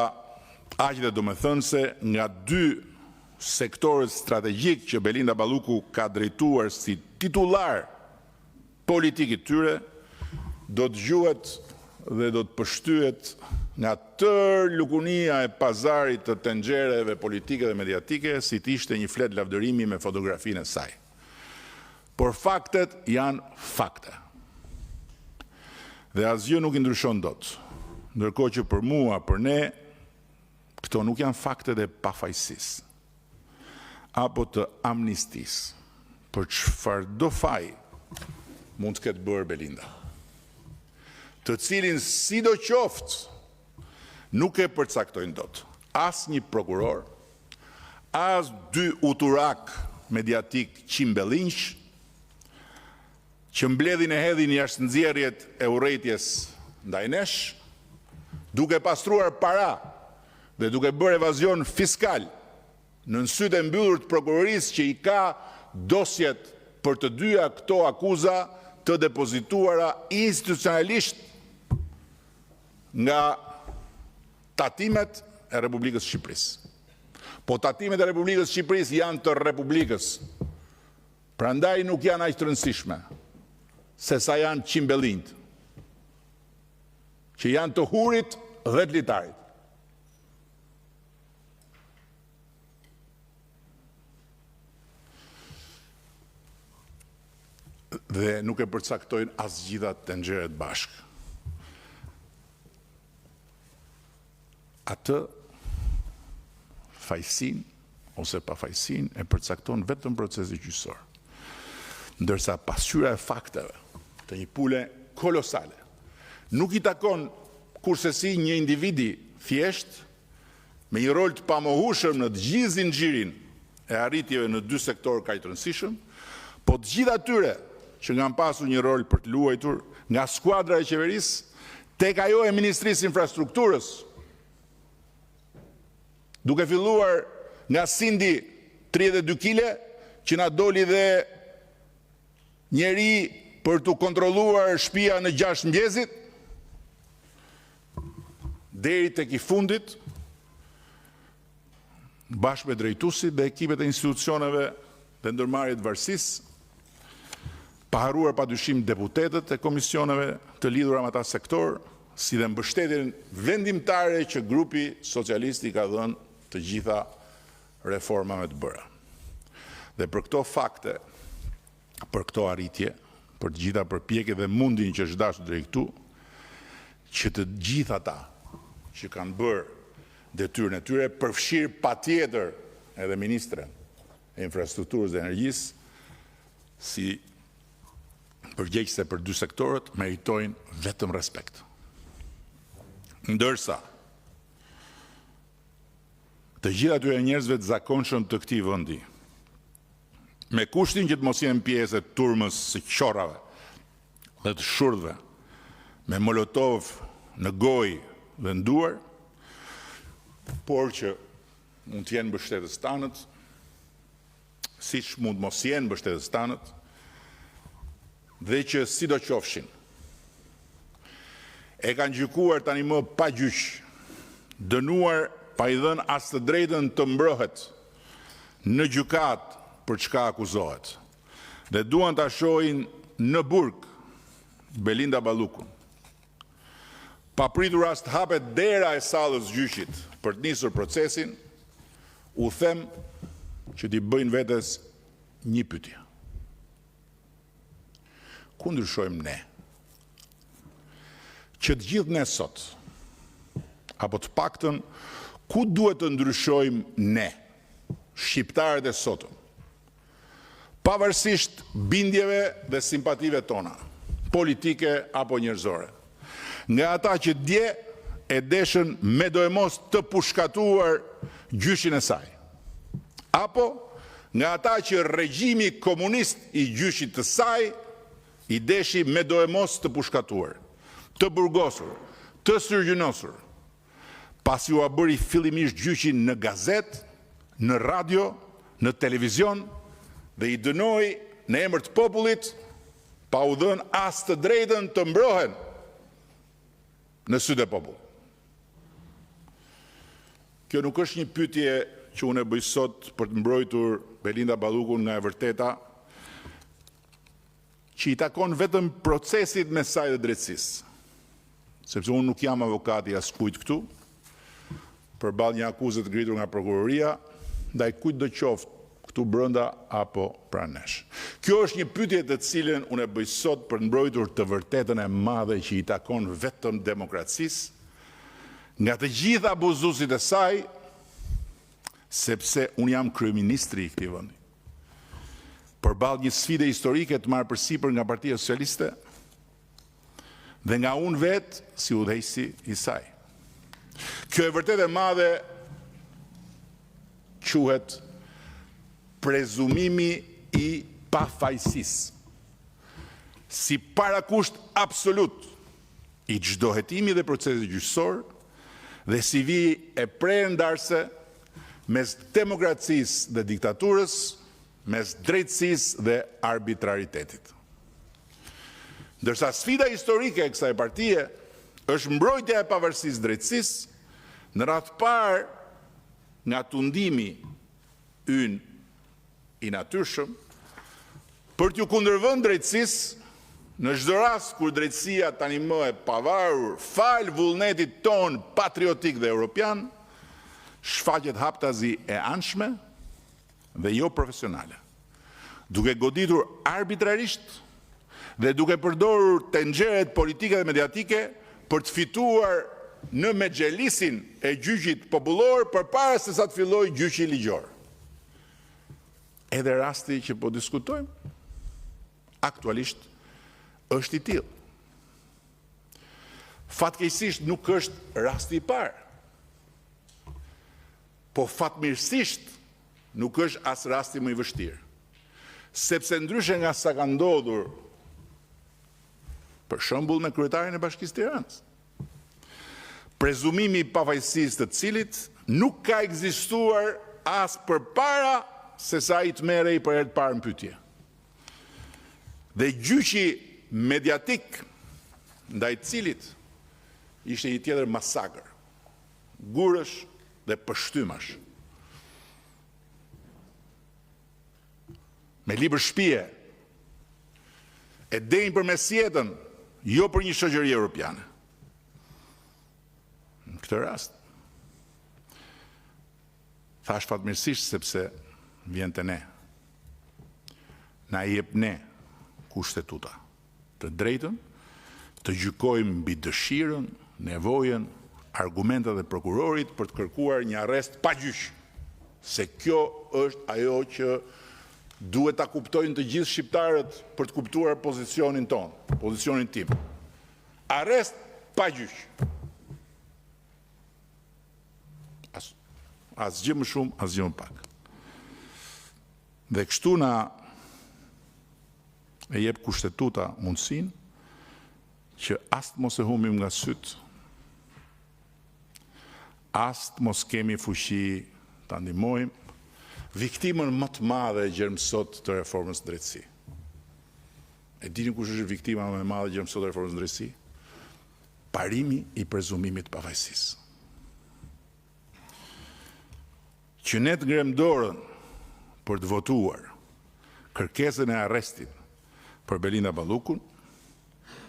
aq dhe domethënëse nga dy sektorët strategjik që Belinda Balluku ka drejtuar si titullar politikit tyre, do të gjuhet dhe do të pështyhet nga tër lukunia e pazarit të tenxhereve politike dhe mediatike, si të ishte një flet lavdërimi me fotografinë e saj. Por faktet janë fakte. Dhe asgjë nuk i ndryshon dot. Ndërkohë që për mua, për ne, këto nuk janë faktet e pafajësisë apo të amnistisë, për çfarëdo faj mund të ketë bërë Belinda, të cilin sidoqoftë nuk e përcaktojnë dot as një prokuror, as dy uturak mediatik qimbellinj, që mbledhin e hedhin jashtë nxjerrjet e urrëties ndaj nesh, duke pastruar para dhe duke bërë evazion fiskal në sytë e mbyllur të prokurorisë që i ka dosjet për të dyja këto akuza të depozituara institucionalisht nga tatimet e Republikës Shqipërisë. Po tatimet e Republikës Shqipërisë janë të Republikës, prandaj nuk janë aq të rëndësishme se sa janë qimbellinjt, që janë të hurit dhe të litarit. Dhe nuk e përcaktojnë as gjitha tenxheret bashkë. Atë fajsin ose pafajsin e përcakton vetëm procesi gjyqësor. Ndërsa pasqyra e fakteve të një pule kolosale nuk i takon kursesi një individi thjesht me një rol të pamohueshëm në të gjithë zinxhirin e arritjeve në dy sektorë kaq të rëndësishëm, po të gjithë atyre që kanë pasur një rol për të luajtur nga skuadra e qeverisë tek ajo e Ministrisë Infrastrukturës, duke filluar nga Sindi 32 kile, që na doli dhe njeri për të kontrolluar shtëpia në 6 mëngjesit, deri tek i fundit, bashkë me drejtuesit dhe ekipet e institucioneve dhe ndërmarrjet varësisë, pa haruar padyshim deputetët e komisioneve të lidhura me ata sektor, si dhe mbështetjen vendimtare që grupi socialist i ka dhënë të gjitha reformave të bëra. Dhe për këto fakte, për këto arritje, për të gjitha përpjekjet dhe mundin që është dashur drejt këtu, që të gjitha ata që kanë bërë detyrën e tyre, përfshirë patjetër edhe ministren e infrastrukturës dhe energjisë, si përgjegjëse për dy sektorët, meritojnë vetëm respekt. Ndërsa, të gjitha atyre njerëzve të zakonshëm të këtij vendi, me kushtin që të mos jenë pjesë të turmës së qorrave dhe të shurdhve, me molotov në gojë dhe në duar, por që mund të jenë mbështetës tanët, siç mund mos jenë mbështetëstanët, dhe që si do qofshin, e kanë gjykuar tani më pa gjyq, dënuar pa i dhënë as të drejtën të mbrohet në gjykat për çka akuzohet, dhe duan ta shohin në burg Belinda Ballukun. Pa pritur as të hapet dera e sallës gjyqit për të nisur procesin, u them që t'i bëjnë vetes një pyetje. Ku ndryshojmë ne? Që të gjithë ne sot, apo të paktën, ku duhet të ndryshojmë ne, shqiptarët e sotëm, pavarësisht bindjeve dhe simpative tona, politike apo njerëzore, nga ata që dje e deshën me do e mos të pushkatuar gjyshin e saj, apo nga ata që regjimi komunist i gjyshit të saj i deshi me do e mos të pushkatuar, të burgosur, të syrgjynosur, pasi u a bëri fillimisht gjyqin në gazet, në radio, në televizion, dhe i dënoi në emër të popullit, pa u dhënë as të drejtën të mbrohen në sytë e popull. Kjo nuk është një pyetje që unë e bëj sot për të mbrojtur Belinda Ballukun nga e vërteta, që i takon vetëm procesit me saj dhe drejtësisë. Sepse unë nuk jam avokati as kujt këtu, përballë një akuzë të ngritur nga prokuroria, ndaj kujt do qoftë këtu brenda apo pranë nesh. Kjo është një pyetje të cilën unë e bëj sot për të mbrojtur të vërtetën e madhe që i takon vetëm demokracisë, nga të gjithë abuzuesit e saj, sepse unë jam kryeministri i këtij vendi. Përballë një sfide historike të marrë përsipër nga Partia Socialiste dhe nga unë vetë si udhëheqësi i saj. Kjo e vërtet e madhe quhet prezumimi i pafajësisë, si parakusht absolut i çdo hetimi dhe procesi gjyqësor dhe si vijë e prerëndarse mes demokracisë dhe diktaturës, mes drejtësisë dhe arbitraritetit. Ndërsa sfida historike e kësaj partie është mbrojtja e pavarësisë drejtësisë në radhë parë nga tundimi ynë i natyrshëm për t'ju kundërvënë drejtësisë në çdo rast kur drejtësia tani më e pavarur fal vullnetit ton patriotik dhe europian shfaqet haptazi e anshme dhe jo profesionale, duke goditur arbitrarisht dhe duke përdorur tenxheret politike dhe mediatike për të fituar në mexhelisin e gjyqit popullor përpara se sa të fillojë gjyqi ligjor. Edhe rasti që po diskutojmë aktualisht është i tillë. Fatkeqësisht nuk është rasti i parë, po fatmirësisht nuk është as rasti më i vështirë, sepse ndryshe nga sa ka ndodhur për shembull me kryetarin e Bashkisë Tiranës, prezumimi i pafajësisë të cilit nuk ka ekzistuar as përpara se sa i të merrej për herë të parë në pyetje. Dhe gjyqi mediatik ndaj cilit ishte një tjetër masakër, gurësh dhe pështymash. Me libër shtëpie, e denjë përmes jetën, jo për një shoqëri europiane. Në këtë rast, thash fatmirësisht sepse vjen te ne. Na jep ne kushtetuta të drejtën të gjykojmë mbi dëshirën, nevojën, argumentet e prokurorit për të kërkuar një arrest pa gjyq. Se kjo është ajo që duhet ta kuptojnë të gjithë shqiptarët për të kuptuar pozicionin ton, pozicionin tim. Arrest pa gjyq. Asgjë më shumë, asgjë më pak. Dhe kështu na e jep kushtetuta mundësinë që as të mos e humbim nga syt, as të mos kemi fuqi ta ndihmojmë viktimën më të madhe e gjermësot të reformës drejtësi. E dini kush është viktima më e madhe e gjermësot të reformës drejtësi? Parimi i prezumimit pavajsisë. Që ne të ngrem dorën për të votuar kërkesën e arrestit për Belinda Ballukun,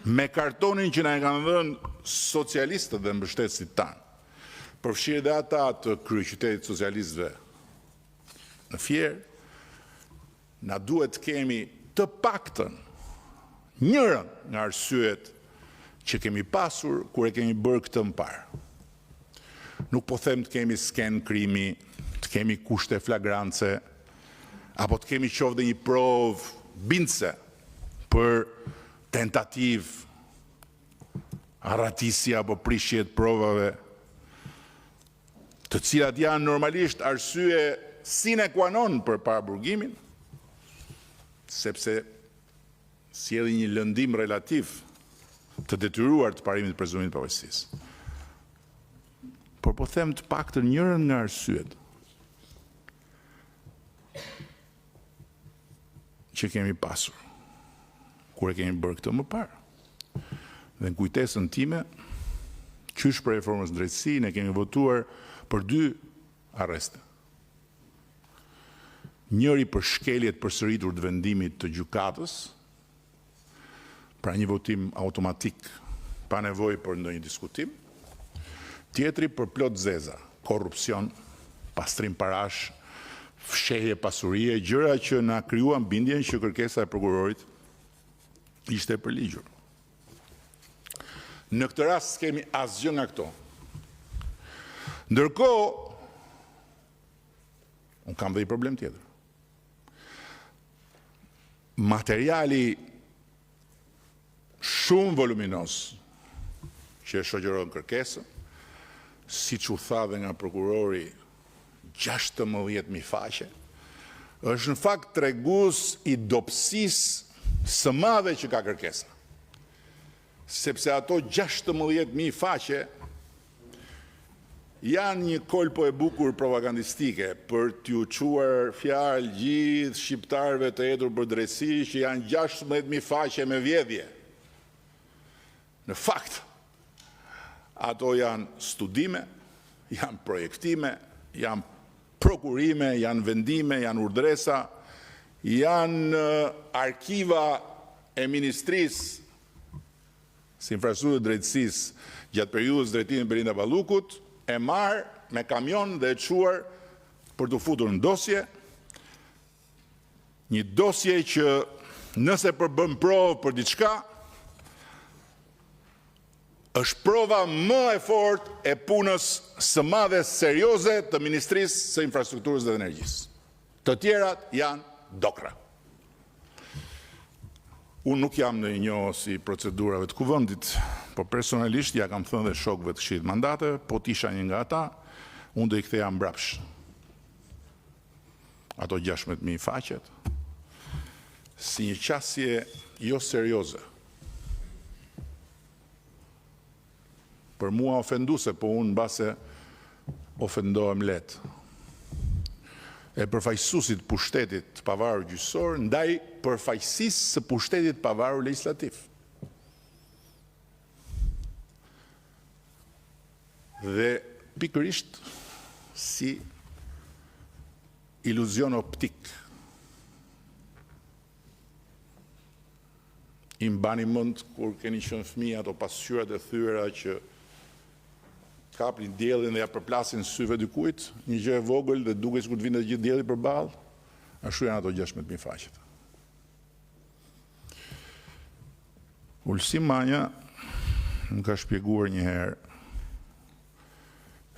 me kartonin që na e kanë dhënë socialistët dhe mbështetësit tanë, përfshirë dhe ata të kryeqytetit socialistëve në Fier, na duhet të kemi të paktën njërën nga arsyet që kemi pasur kur e kemi bërë këtë më parë. Nuk po them të kemi sken krimi, të kemi kushte flagrance, apo të kemi qoftë dhe një provë bindse për tentativ, arratisi apo prishje të provave, të cilat janë normalisht arsye sine qua non për paraburgimin, sepse sjellin një lëndim relativ të detyruar të parimit të prezumimit të pavajsisë. Por po them të paktën njërën nga arsyet që kemi pasur kur e kemi bërë këtë më parë. Dhe në kujtesën time, qysh për reformës drejtësi, ne kemi votuar për 2 arreste. Njëri për shkeljet përsëritur të vendimit të gjykatës, pra një votim automatik, pa nevojë për ndonjë diskutim. Tjetri për plot zeza, korrupsion, pastrim parash, fshehje pasurie, gjëra që na krijuan bindjen që kërkesa e prokurorit ishte e përligjur. Në këtë rast kemi asgjë nga këto. Ndërkohë, unë kam dhe i problem tjetër. Materiali shumë voluminos që e shoqëron kërkesën, siç u tha dhe nga prokurori 16.000 faqe, është në fakt tregues i dobësisë së madhe që ka kërkesa. Sepse ato 16.000 faqe janë një kolpo e bukur propagandistike për t'ju quar fjalë gjithë shqiptarëve të etur për drejtësi që janë 16.000 faqe me vjedhje. Në fakt, ato janë studime, janë projektime, janë prokurime, janë vendime, janë urdhresa, janë arkiva e Ministrisë së Infrastrukturës së Drejtësisë gjatë periudhës drejtimit Belinda Ballukut, e marrë me kamion dhe e çuar për të futur në dosje, një dosje që nëse përbën provë për diçka, është prova më e fortë e punës së madhe serioze të Ministrisë së Infrastrukturës dhe Energjisë. Të tjerat janë dokra. Unë nuk jam në njohës i procedurave të kuvendit, por personalisht ja kam thënë dhe shokëve të Këshillit Mandate, po t'isha një nga ata, unë do i ktheja mbrapsht. Ato 16.000 faqet, si një qasje jo serioze. Për mua ofenduese, po unë mbase ofendohem lehtë. E përfaqësuesit pushtetit të pavarur gjyqësor ndaj përfaqësisë së pushtetit pavarur legislativ. Dhe pikërisht si iluzion optik. I mbani mend kur keni qenë fëmijë ato pasqyrat e thyera që kapnin diellin dhe ja përplasin syve dikujt, një gjë e vogël dhe duket sikur të vinte gjithë dielli përballë, ashtu janë ato 16.000 faqet. Ulsim Manja më ka shpjeguar një herë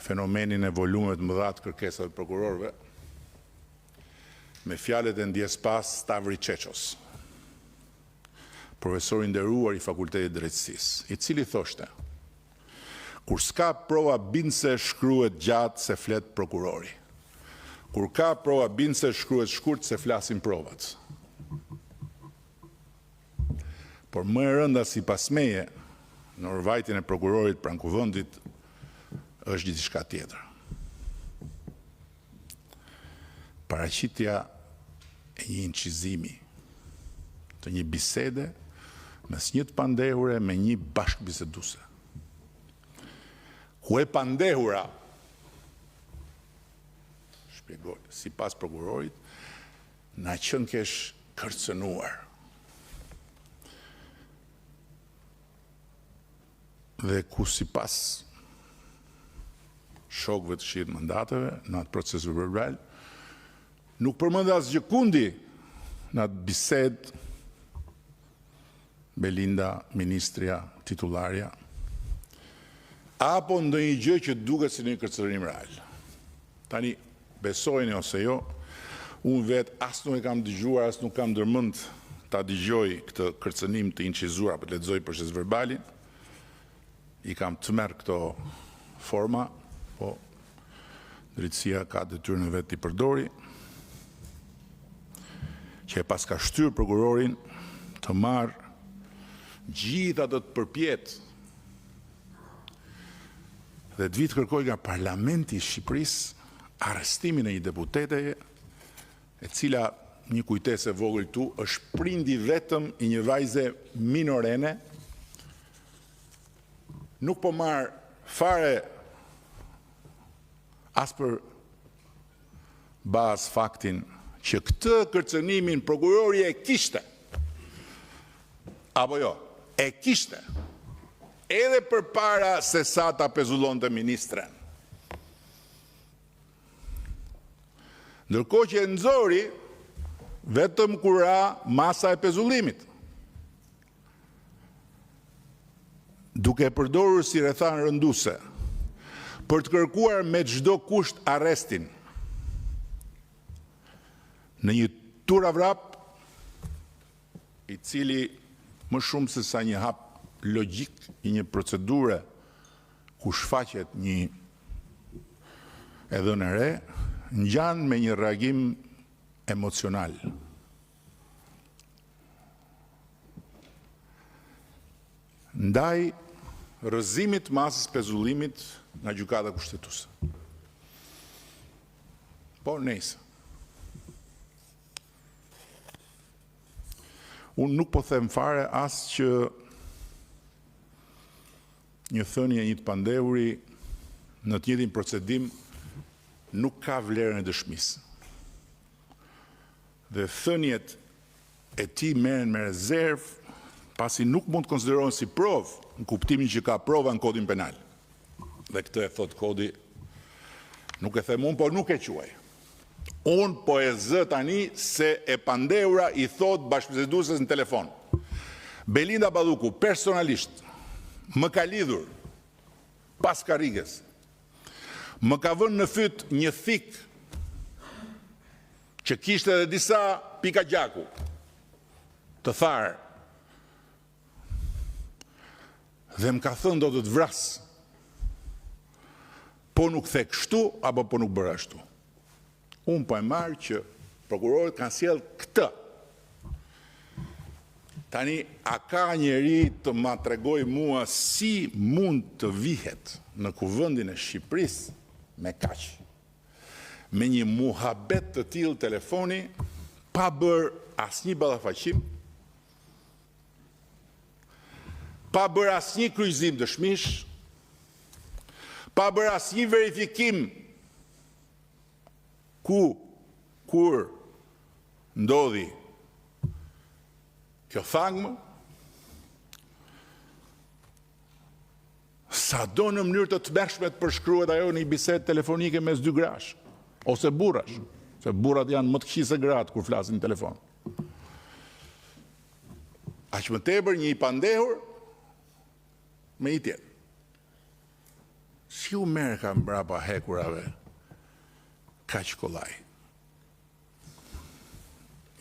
fenomenin e volumeve të mëdha të kërkesave të prokurorëve me fjalët e ndjespas Stavri Çeços, profesor i nderuar i Fakultetit të Drejtësisë, i cili thoshte: kur s'ka prova bindëse shkruhet gjatë se flet prokurori. Kur ka prova bindëse shkruhet shkurt se flasin provat. Por më e rënda sipas meje në urvajtjen e prokurorit pranë kuvendit është diçka tjetër. paraqitja e një incizimi të një bisede mes një të pandehure me një bashkëbiseduese. Ku e pandehura, shpjegoj, sipas prokurorit, na qenë kesh kërcënuar. Dhe ku sipas shokëve të shihet mandateve në atë proces verbal, nuk përmend asgjë kundi në atë bisedë Belinda, ministrja, titularja, apo ndonjë gjë që duket si një kërcënim real. Tani, besojeni ose jo, unë vetë as nuk e kam dëgjuar, as nuk kam ndërmend ta dëgjoj këtë kërcënim të incizuar apo të lexoj proces verbalin. I kam të merr këto forma, po drejtësia ka detyrën e vet t'i përdori, që e pas ka shtyr prokurorin të marrë gjitha do të përpjet dhe të vitë kërkoj nga Parlamenti i Shqipërisë arrestimin e një deputete e cila, një kujtesë e vogël këtu, është prindi vetëm i një vajze minorene, nuk po marr fare as për bazë faktin që këtë kërcënimin prokurori e kishte, apo jo, e kishte, edhe përpara se sa ta pezullonte ministren. Ndërkohë që e nxori vetëm kur ra masa e pezullimit, duke e përdorur si rrethan rënduese për të kërkuar me çdo kusht arrestin në një turavrap i cili më shumë se sa një hap logjik i një procedure ku shfaqet një e dhënë re, ngjan me një reagim emocional. Ndaj rrëzimit masës pezullimit nga gjykata kushtetuese. Po nejse. Unë nuk po them fare as që një thënie e një të pandehuri në të njëjtin procedim nuk ka vlerën e dëshmisë. Dhe thëniet e tij merren me rezervë pasi nuk mund të konsiderohen si provë në kuptimin që ka prova në kodin penal. Dhe këtë e thot kodi, nuk e them unë, por nuk e quaj. Unë po e zë tani se e pandehura i thot bashkëbisedueses në telefon. Belinda Balluku personalisht më ka lidhur pas karrigës. Më ka vënë në fyt një thik që kishte edhe disa pika gjaku të tharë. Dhe më ka thënë do të të vras. Po nuk the kështu, apo po nuk bëra ashtu. Unë po e marrë që prokurorët kanë sjell këtë. Tani, a ka njeri të ma tregoj mua si mund të vihet në kuvendin e Shqipërisë me kaq? Me një muhabet të tillë telefoni, pa bërë asnjë ballafaqim, pa bërë asnjë kryqëzim dëshmish, pa bërë asnjë verifikim kur ndodhi kjo thagmë, sa do në mënyrë të tmerrshme të përshkruhet ajo në një bisedë telefonike mes dy grash, ose burrash, se burrat janë më të këqij se gratë kur flasin në telefon. Aq më tepër një i pandehur me i tjetër. Si u merr ka mbrapa hekurave kaq kollaj?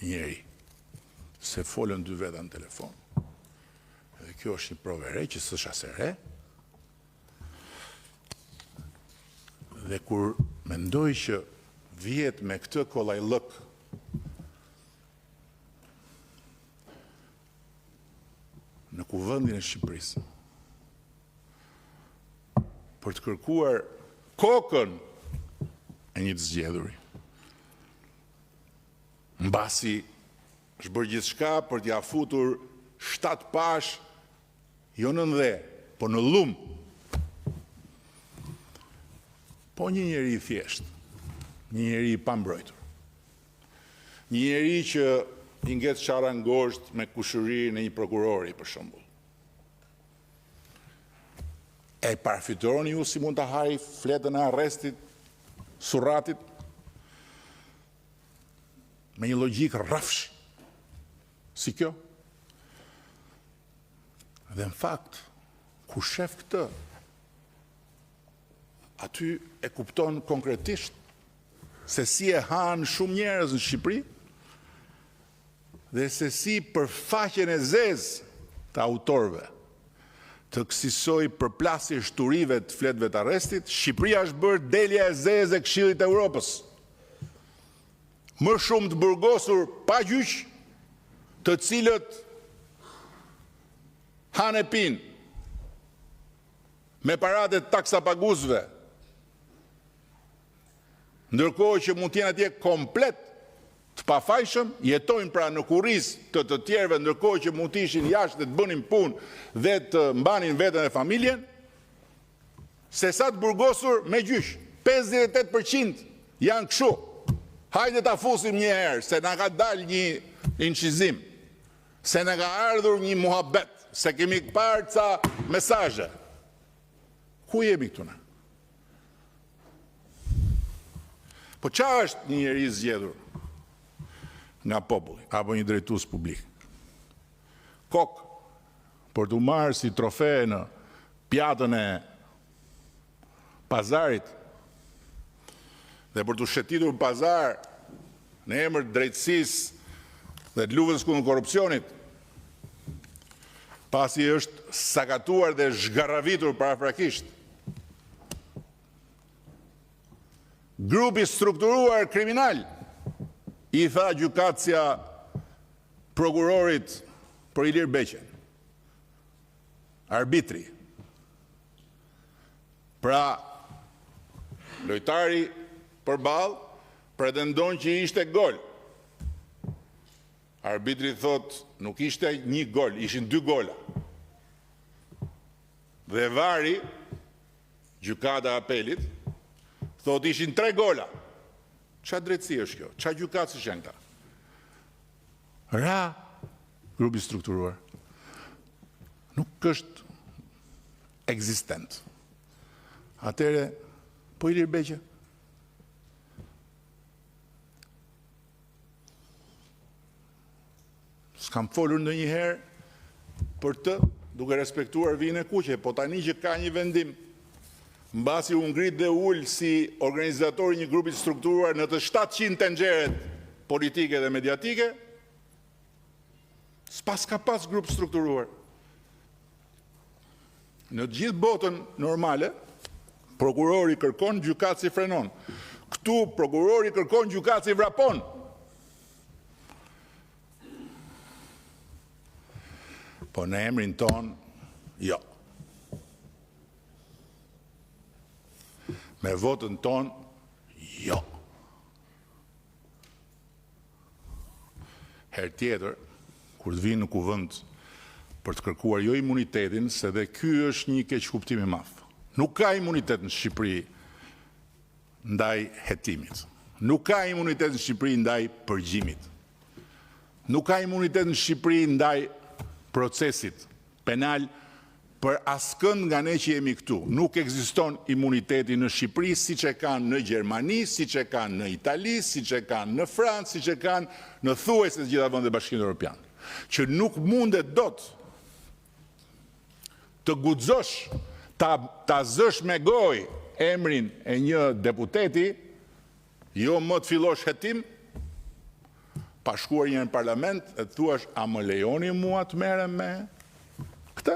Njeri, se folën dy veta në telefon. Dhe kjo është një provë e re që s'është as e re. Dhe kur mendoj që vihet me këtë kollajllëk në kuvendin e Shqipërisë për të kërkuar kokën e një të zgjedhuri, mbasi është bërë gjithçka për t'ia futur 7 pash, jo në ndhe, po në lum. Po një njeri i thjesht, një njeri i pambrojtur, një njeri që i ngec çara ngosht me kushëri në një prokurori, për shembull. E parafitoron ju si mund të haj fletën e arrestit, surratit, me një logjik rrafsh, si kjo? Dhe në fakt, ku shef këtë, aty e kupton konkretisht se si e hanë shumë njerëz në Shqipëri dhe se si përfaqen e zezë të autorëve të kësisoj përplasje shturive të fletëve të arrestit, Shqipëria është bërë delja e zezë e Këshillit të Evropës. Më shumë të burgosur pa gjyq, të cilët hanë e pinë me paratë e taksapaguzëve, ndërkohë që mund t'jenë atje komplet të pafajshëm, jetojnë pra në kurrizë të tjerëve, ndërkohë që mund t'ishin jashtë dhe të bënin punë dhe të mbanin veten e familjen, se sa të burgosur me gjyq. 58% janë kështu. Hajde ta fusim një herë, se na ka dalë një incizim, se na ka ardhur një muhabet, se kemi parë ca mesazhe. Ku jemi këtu na? Po çfarë është një njeri zgjedhur nga populli, apo një drejtues publik? Kokë për t'u marrë si trofe në pjatën e pazarit dhe për t'u shetitur pazar në emër të drejtësisë dhe të luftës kundër korrupsionit, pasi është sakatuar dhe zhgarravitur parafrakisht. Grupi strukturuar kriminal, i tha gjykatësia prokurorit për Ilir Beqen, arbitri. Pra, lojtari përballë pretendon që ishte gol. Arbitri thot, nuk ishte një gol, ishin 2 gola. Dhe vari, gjykata e apelit, thot ishin 3 gola. Qa drejtësi është kjo? Qa gjykatës është janë këta? Ra, grupi strukturuar, nuk është ekzistent. Atere, po Ilir Beqe? S'kam folur ndonjëherë për të, duke respektuar vijën e kuqe, po tani që ka një vendim, mbasi u ngrit dhe ul si organizatori një grupi strukturuar në të 700 tenxheret politike dhe mediatike, s'pas ka pas grup strukturuar. Në gjithë botën normale, prokurori kërkon, gjykatësi frenon. Këtu prokurori kërkon, gjykatësi vrapon. Po në emrin ton, jo. Me votën ton, jo. Herë tjetër, kur të vinë në kuvend për të kërkuar jo imunitetin, se dhe ky është një keqkuptim i madh. Nuk ka imunitet në Shqipëri ndaj hetimit. Nuk ka imunitet në Shqipëri ndaj përgjimit. Nuk ka imunitet në Shqipëri ndaj procesit penal për askënd nga ne që jemi këtu. Nuk ekziston imuniteti në Shqipëri siç e kanë në Gjermani, siç e kanë në Itali, siç e kanë në Francë, siç e kanë në thuajse të gjitha vendet e Bashkimit Evropian. Që nuk mundet dot të guxosh ta zësh me gojë emrin e një deputeti, jo më të fillosh hetim, pa shkuar një në parlament, e të thuash, a më lejoni mua të merrem me këtë?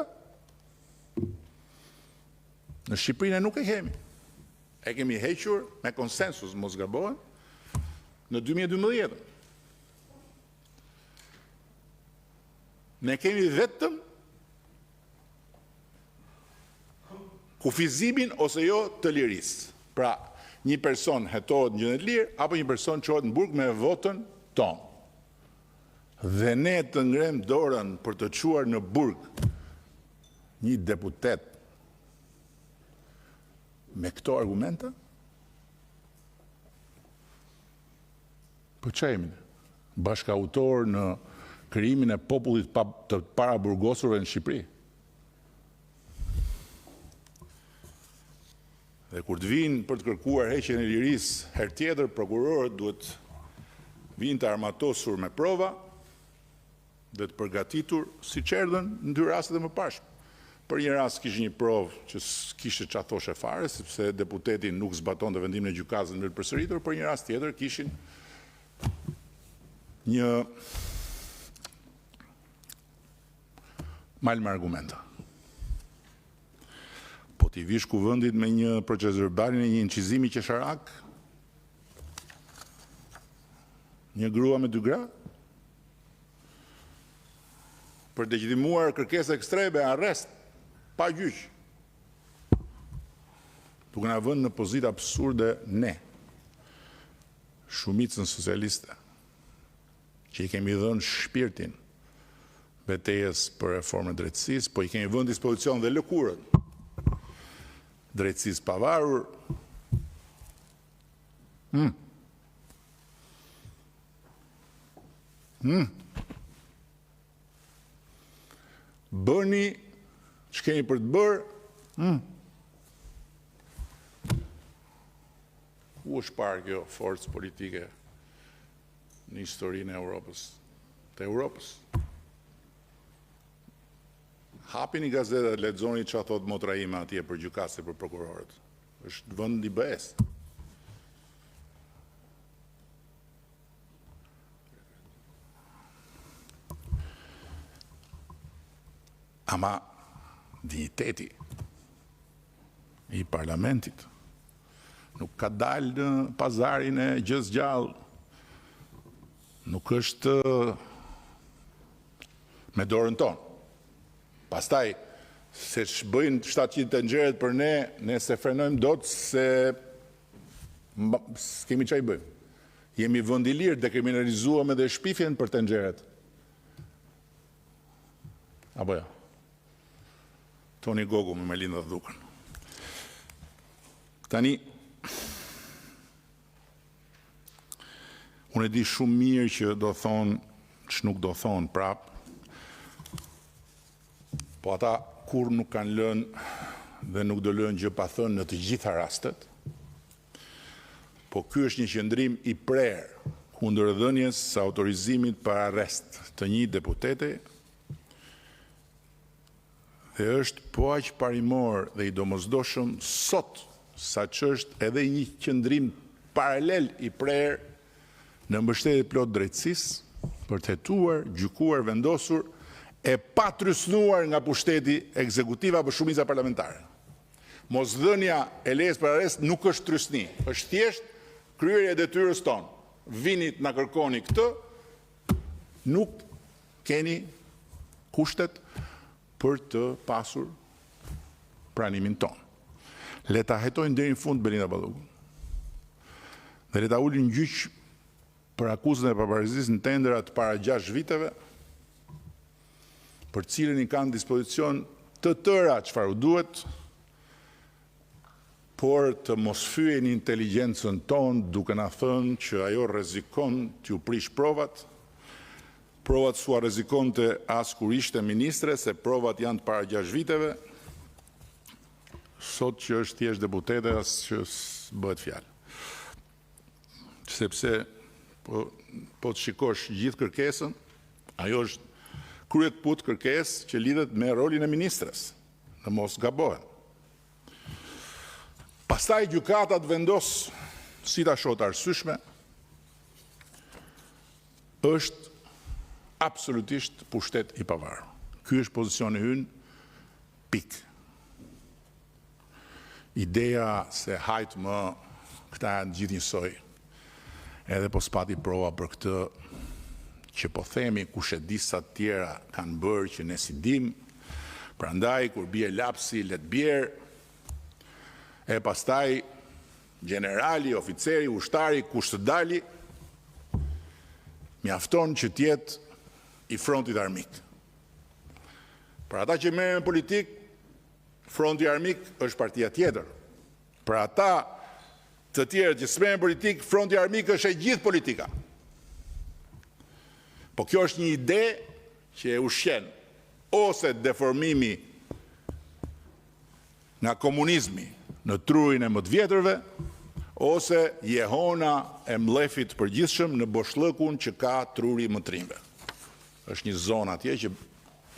Në Shqipërinë nuk e kemi. E kemi hequr me konsensus, mos gabohen, në 2012. Ne kemi vetëm kufizimin ose jo të lirisë. Pra, një person hetohet në gjendje të lirë, apo një person çohet në burg me votën tonë. dhe ne të ngrem dorën për të quar në burg një deputet me këto argumenta? Për që jemi? Bashkautor në krijimin e popullit të paraburgosurve në Shqipëri. Dhe kur të vinë për të kërkuar heqjen e lirisë, herë tjetër prokurorët duhet vinë të armatosur me prova dhe të përgatitur si erdhën në dy rastet e mëparshme. Për një rast kishte një provë që kishte çfarë thoshe fare, sepse deputeti nuk zbatonte vendimin e gjykatës në mënyrë përsëritur, për një rast tjetër kishin një mal me argumenta. Po t'i vish kuvendit me një proces verbalin e një incizimi qesharak, një grua me 2 gra, për dëgjdimuar kërkesë ekstreme, arrest, pa gjyq. Duke na vënë në pozitë absurde ne, shumicën socialiste, që i kemi dhënë shpirtin betejës për reformën e drejtësisë, po i kemi vënë dispozicion dhe lëkurën drejtësisë pavarur. Bëni që keni për të bërë. Ku është parë kjo forcë politike në historinë e Europës? Të Europës. Hapini gazetat, lexoni çfarë thot motra ime atje për gjykatës e për prokurorët. Është vend i BE-s. Ama digniteti i parlamentit nuk ka dalë në pazarin e gjës gjallë, nuk është me dorën tonë. Pastaj, se bëjnë 700 tenxheret për ne, ne se frenojmë dot se s'kemi çaj bëjmë. Jemi vend i lirë, dekriminalizuam edhe shpifjen për tenxheret. Apo jo? Toni Gogu me Melinda Dhukën. Tani, unë e di shumë mirë që do thonë që nuk do thonë prapë, po ata kur nuk kanë lënë dhe nuk do lënë gjë pa thënë në të gjitha rastet, po ky është një qëndrim i prerë kundër dhënies së autorizimit për arrest të një deputete dhe është po aq parimor dhe i domosdoshëm sot, sa që është edhe një qëndrim paralel i prerë në mbështetje plot drejtësisë për të hetuar, gjykuar, vendosur e pa trysnuar nga pushteti ekzekutiv apo shumica parlamentare. Mosdhënia e lejes për arrest nuk është trysni, është thjesht kryerja e detyrës tonë. Vinit na kërkoni këtë, nuk keni kushtet për të pasur pranimin tonë. Le ta hetojnë deri në fund Belinda Ballogun. Dhe le ta ulin gjyq për akuzën e pavarësisë në tendera të para 6 viteve, për cilën i kanë dispozicion të tëra çfarë u duhet, por të mos fyen inteligjencën tonë duke na thënë që ajo rrezikon t'ju prish provat. Provat s'u rrezikonte as kur ishte ministre, se provat janë të para 6 viteve. Sot që është thjesht deputete as që bëhet fjalë. Sepse po të shikosh gjithë kërkesën, ajo është kryet put kërkesë që lidhet me rolin e ministres, në mos gabohen. Pastaj gjykatat vendos si ta shoh të arsyeshme, është absolutisht pushtet i pavarur. Ky është pozicioni ynë, pikë. Ideja se hajt më këta janë gjithë njësoj, edhe po s'pati prova për këtë, që po themi kush e di sa të tjera kanë bërë që ne si dim, prandaj kur bie lapsi let bjerë, e pastaj generali, oficeri, ushtari, kush të dali, mjafton që t'jetë i frontit armik. Për ata që merren politik, fronti armik është partia tjetër. Për ata të tjerë që s'merren politik, fronti armik është e gjithë politika. Po kjo është një ide që e ushqen ose deformimi nga komunizmi në trurin e mëdvjetërve, ose jehona e mlefit përgjithshëm në boshllëkun që ka truri i mëtrinjve. Është një zonë atje që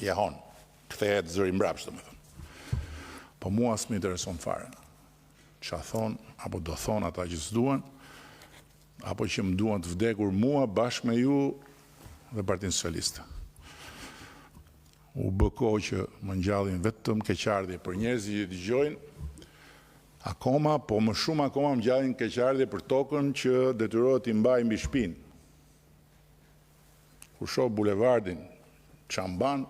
jehon, kthehet zëri mbrapsht, domethënë. Po mua s'më intereson fare. Ç'a thon apo do thon ata që s'duan, apo që më duan të vdekur mua bashkë me ju dhe Partinë Socialiste. U bë kohë që më ngjallin vetëm keqardhje për njerëzit që dëgjojnë, akoma, po më shumë akoma më ngjallin keqardhje për tokën që detyrohet t'i mbaj mbi shtëpinë. Kur shoh bulevardin Çamban,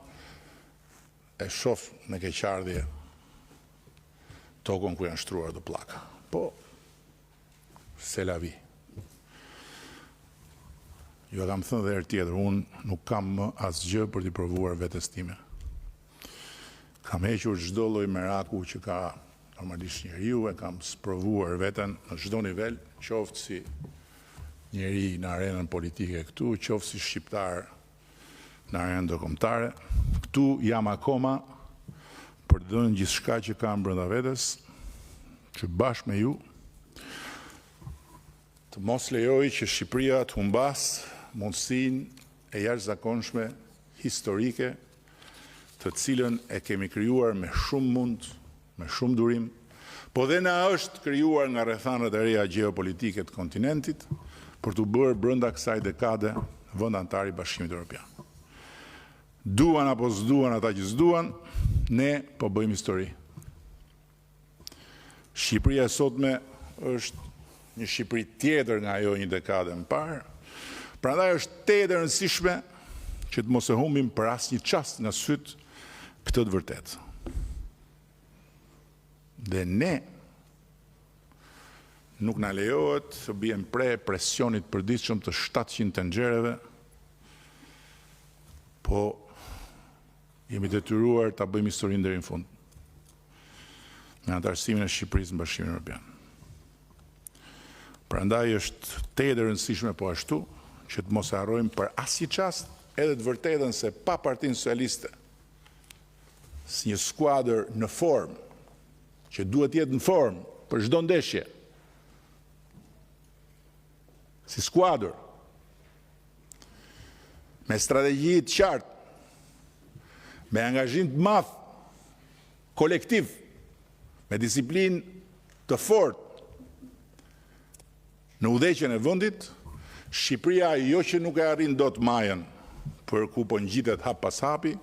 e shoh me keqardhje tokën ku janë shtruar do pllaka. Po, c'est la vie. Jo kam thënë dhe herë tjetër, unë nuk kam më asgjë për t'i provuar vetes time. Kam hequr çdo lloj meraku që ka normalisht njeriu, e kam sprovuar veten në çdo nivel, qoftë si njeri në arenën politike këtu, qoftë si shqiptar në arenën ndërkombëtare. Këtu jam akoma për të dhënë gjithçka që kam brenda vetes, që bashkë me ju të mos lejoj që Shqipëria të humbas mundësinë e jashtëzakonshme historike, të cilën e kemi krijuar me shumë mund, me shumë durim, po dhe na është krijuar nga rrethanat e reja gjeopolitike të kontinentit për të bërë brenda kësaj dekade vend antar i Bashkimit Evropian. Duan apo s'duan ata që s'duan, ne po bëjmë histori. Shqipëria e sotme është një Shqipëri tjetër nga ajo një dekade më parë. Prandaj është tetë e rëndësishme që të mos e humbim për asnjë çast nga syt këtë të vërtetë. Dhe ne nuk na lejohet të bien pre presionit përditshëm të 700 tenxhereve, po jemi detyruar ta bëjmë historinë deri në fund me antarësimin e Shqipërisë në Bashkimin Evropian. Prandaj është tetë e rëndësishme po ashtu që të mos e harrojmë për asnjë çast edhe të vërtetën se pa Partinë Socialiste si një skuadër në formë, që duhet jetë në formë për çdo ndeshje, si skuadër, me strategji të qartë, me angazhim të madh kolektiv, me disiplinë të fortë në udhëheqjen e vendit, Shqipëria jo që nuk e arrin dot majën për ku po ngjitet hap pas hapi,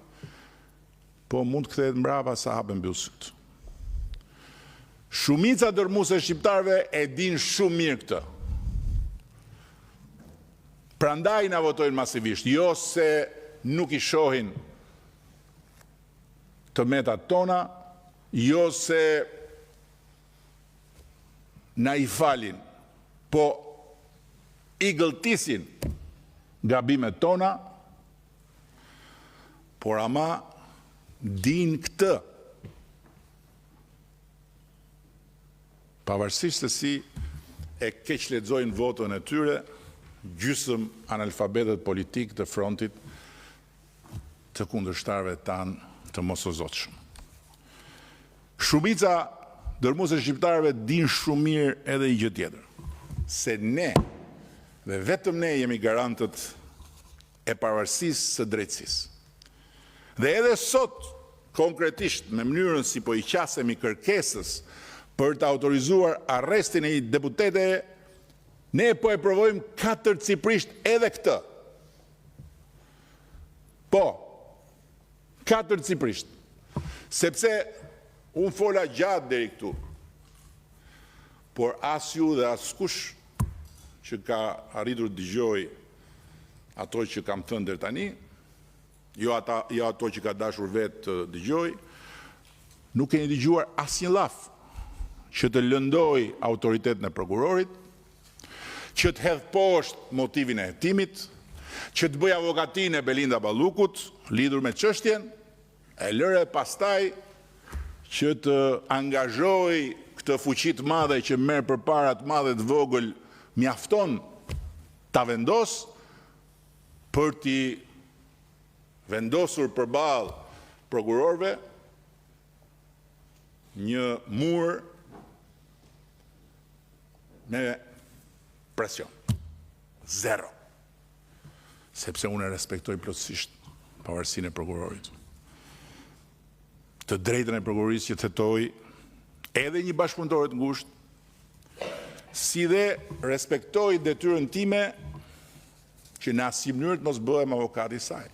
po mund të kthehet mbrapa sa hapen mbyll syt. Shumica dërmuese shqiptarëve e din shumë mirë këtë. Prandaj na votojnë masivisht, jo se nuk i shohin të metat tona, jo se na i falin, po i gëlltisin gabimet tona, por ama din këtë. Pavarësisht se si e keq lexojnë votën e tyre, gjysmë analfabetët politik të frontit të kundërshtarëve tanë të mosozotshëm. Shumica dërmuese shqiptarëve din shumë mirë edhe një gjë tjetër, se ne dhe vetëm ne jemi garantët e pavarësisë së drejtësisë. Dhe edhe sot, konkretisht, me mënyrën si po i qasemi kërkesës për të autorizuar arrestin e një deputete, ne po e provojmë katërcipërisht edhe këtë. Po, katërcipërisht. Sepse unë fola gjatë deri këtu, por as ju dhe as kush që ka arritur të dëgjoj ato që kam thënë deri tani, jo ato që ka dashur vetë të dëgjoj, nuk keni dëgjuar asnjë llaf që të lëndoj autoritetin e prokurorit, që të hedh poshtë motivin e hetimit, që të bëj avokatinë e Belinda Ballukut lidhur me çështjen, e lëre pastaj që të angazhoj këtë fuqi të madhe që merr përpara të madhe të vogël, mjafton ta vendos për t'i vendosur përballë prokurorëve një mur me presion. Zero. Sepse unë e respektoj plotësisht pavarësinë e prokurorit. Të drejtën e prokurorisë që tetoj edhe një bashkëpunëtor të ngushtë, si dhe respektoj detyrën time që në asnjë mënyrë të mos bëhem avokati i saj.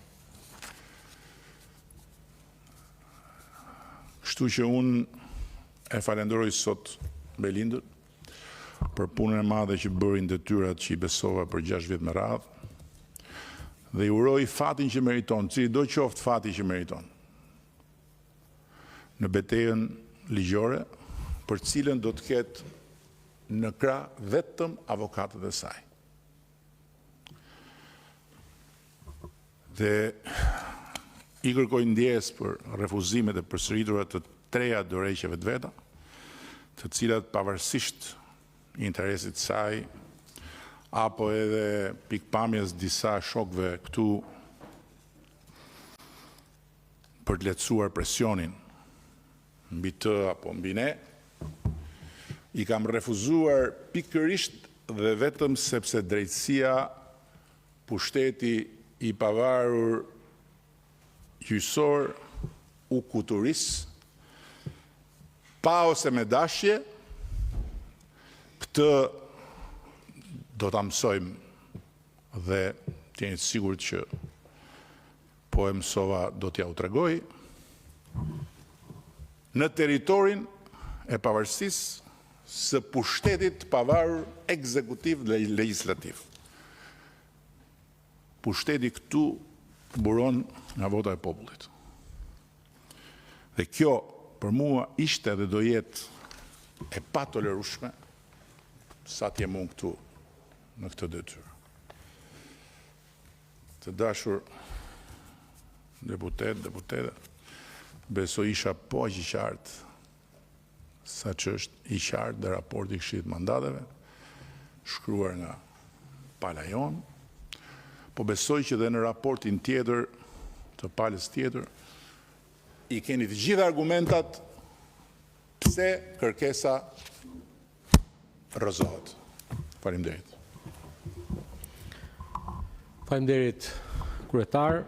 Kështu që unë e falenderoj sot Belindën për punën e madhe që bëri në detyrat që i besova për 6 vjet me radhë, dhe i uroj fatin që meriton, cili do qoftë fati që meriton, në betejën ligjore, për cilën do të ketë në krah vetëm avokatët e saj. Dhe i kërkoj ndjes për refuzimet e përsëritura të 3 dorëheqjeve të veta, të cilat pavarësisht interesit saj, apo edhe pikpamjes disa shokëve këtu për të lehtësuar presionin mbi të apo mbi ne, i kam refuzuar pikërisht dhe vetëm sepse drejtësia, pushteti i pavarur gjyqësor u kuturis, pa ose me dashje, këtë do ta mësojmë dhe të jeni të sigurt që po e mësova do t'ja u tregoj, në territorin e pavarësisë së pushtetit pavarur ekzekutiv dhe legjislativ. Pushteti këtu buron nga vota e popullit. Dhe kjo për mua ishte dhe do jetë e patolerueshme sa t'jem unë këtu në këtë detyrë. Të dashur deputete, besoj isha po aq i qartë sa që është i qartë dhe raporti i Këshillit të Mandateve, shkruar nga pala jon, po besoj që dhe në raportin tjetër, të palës tjetër, i keni të gjitha argumentat pse kërkesa rrëzohet. Faleminderit. Faleminderit, kryetar.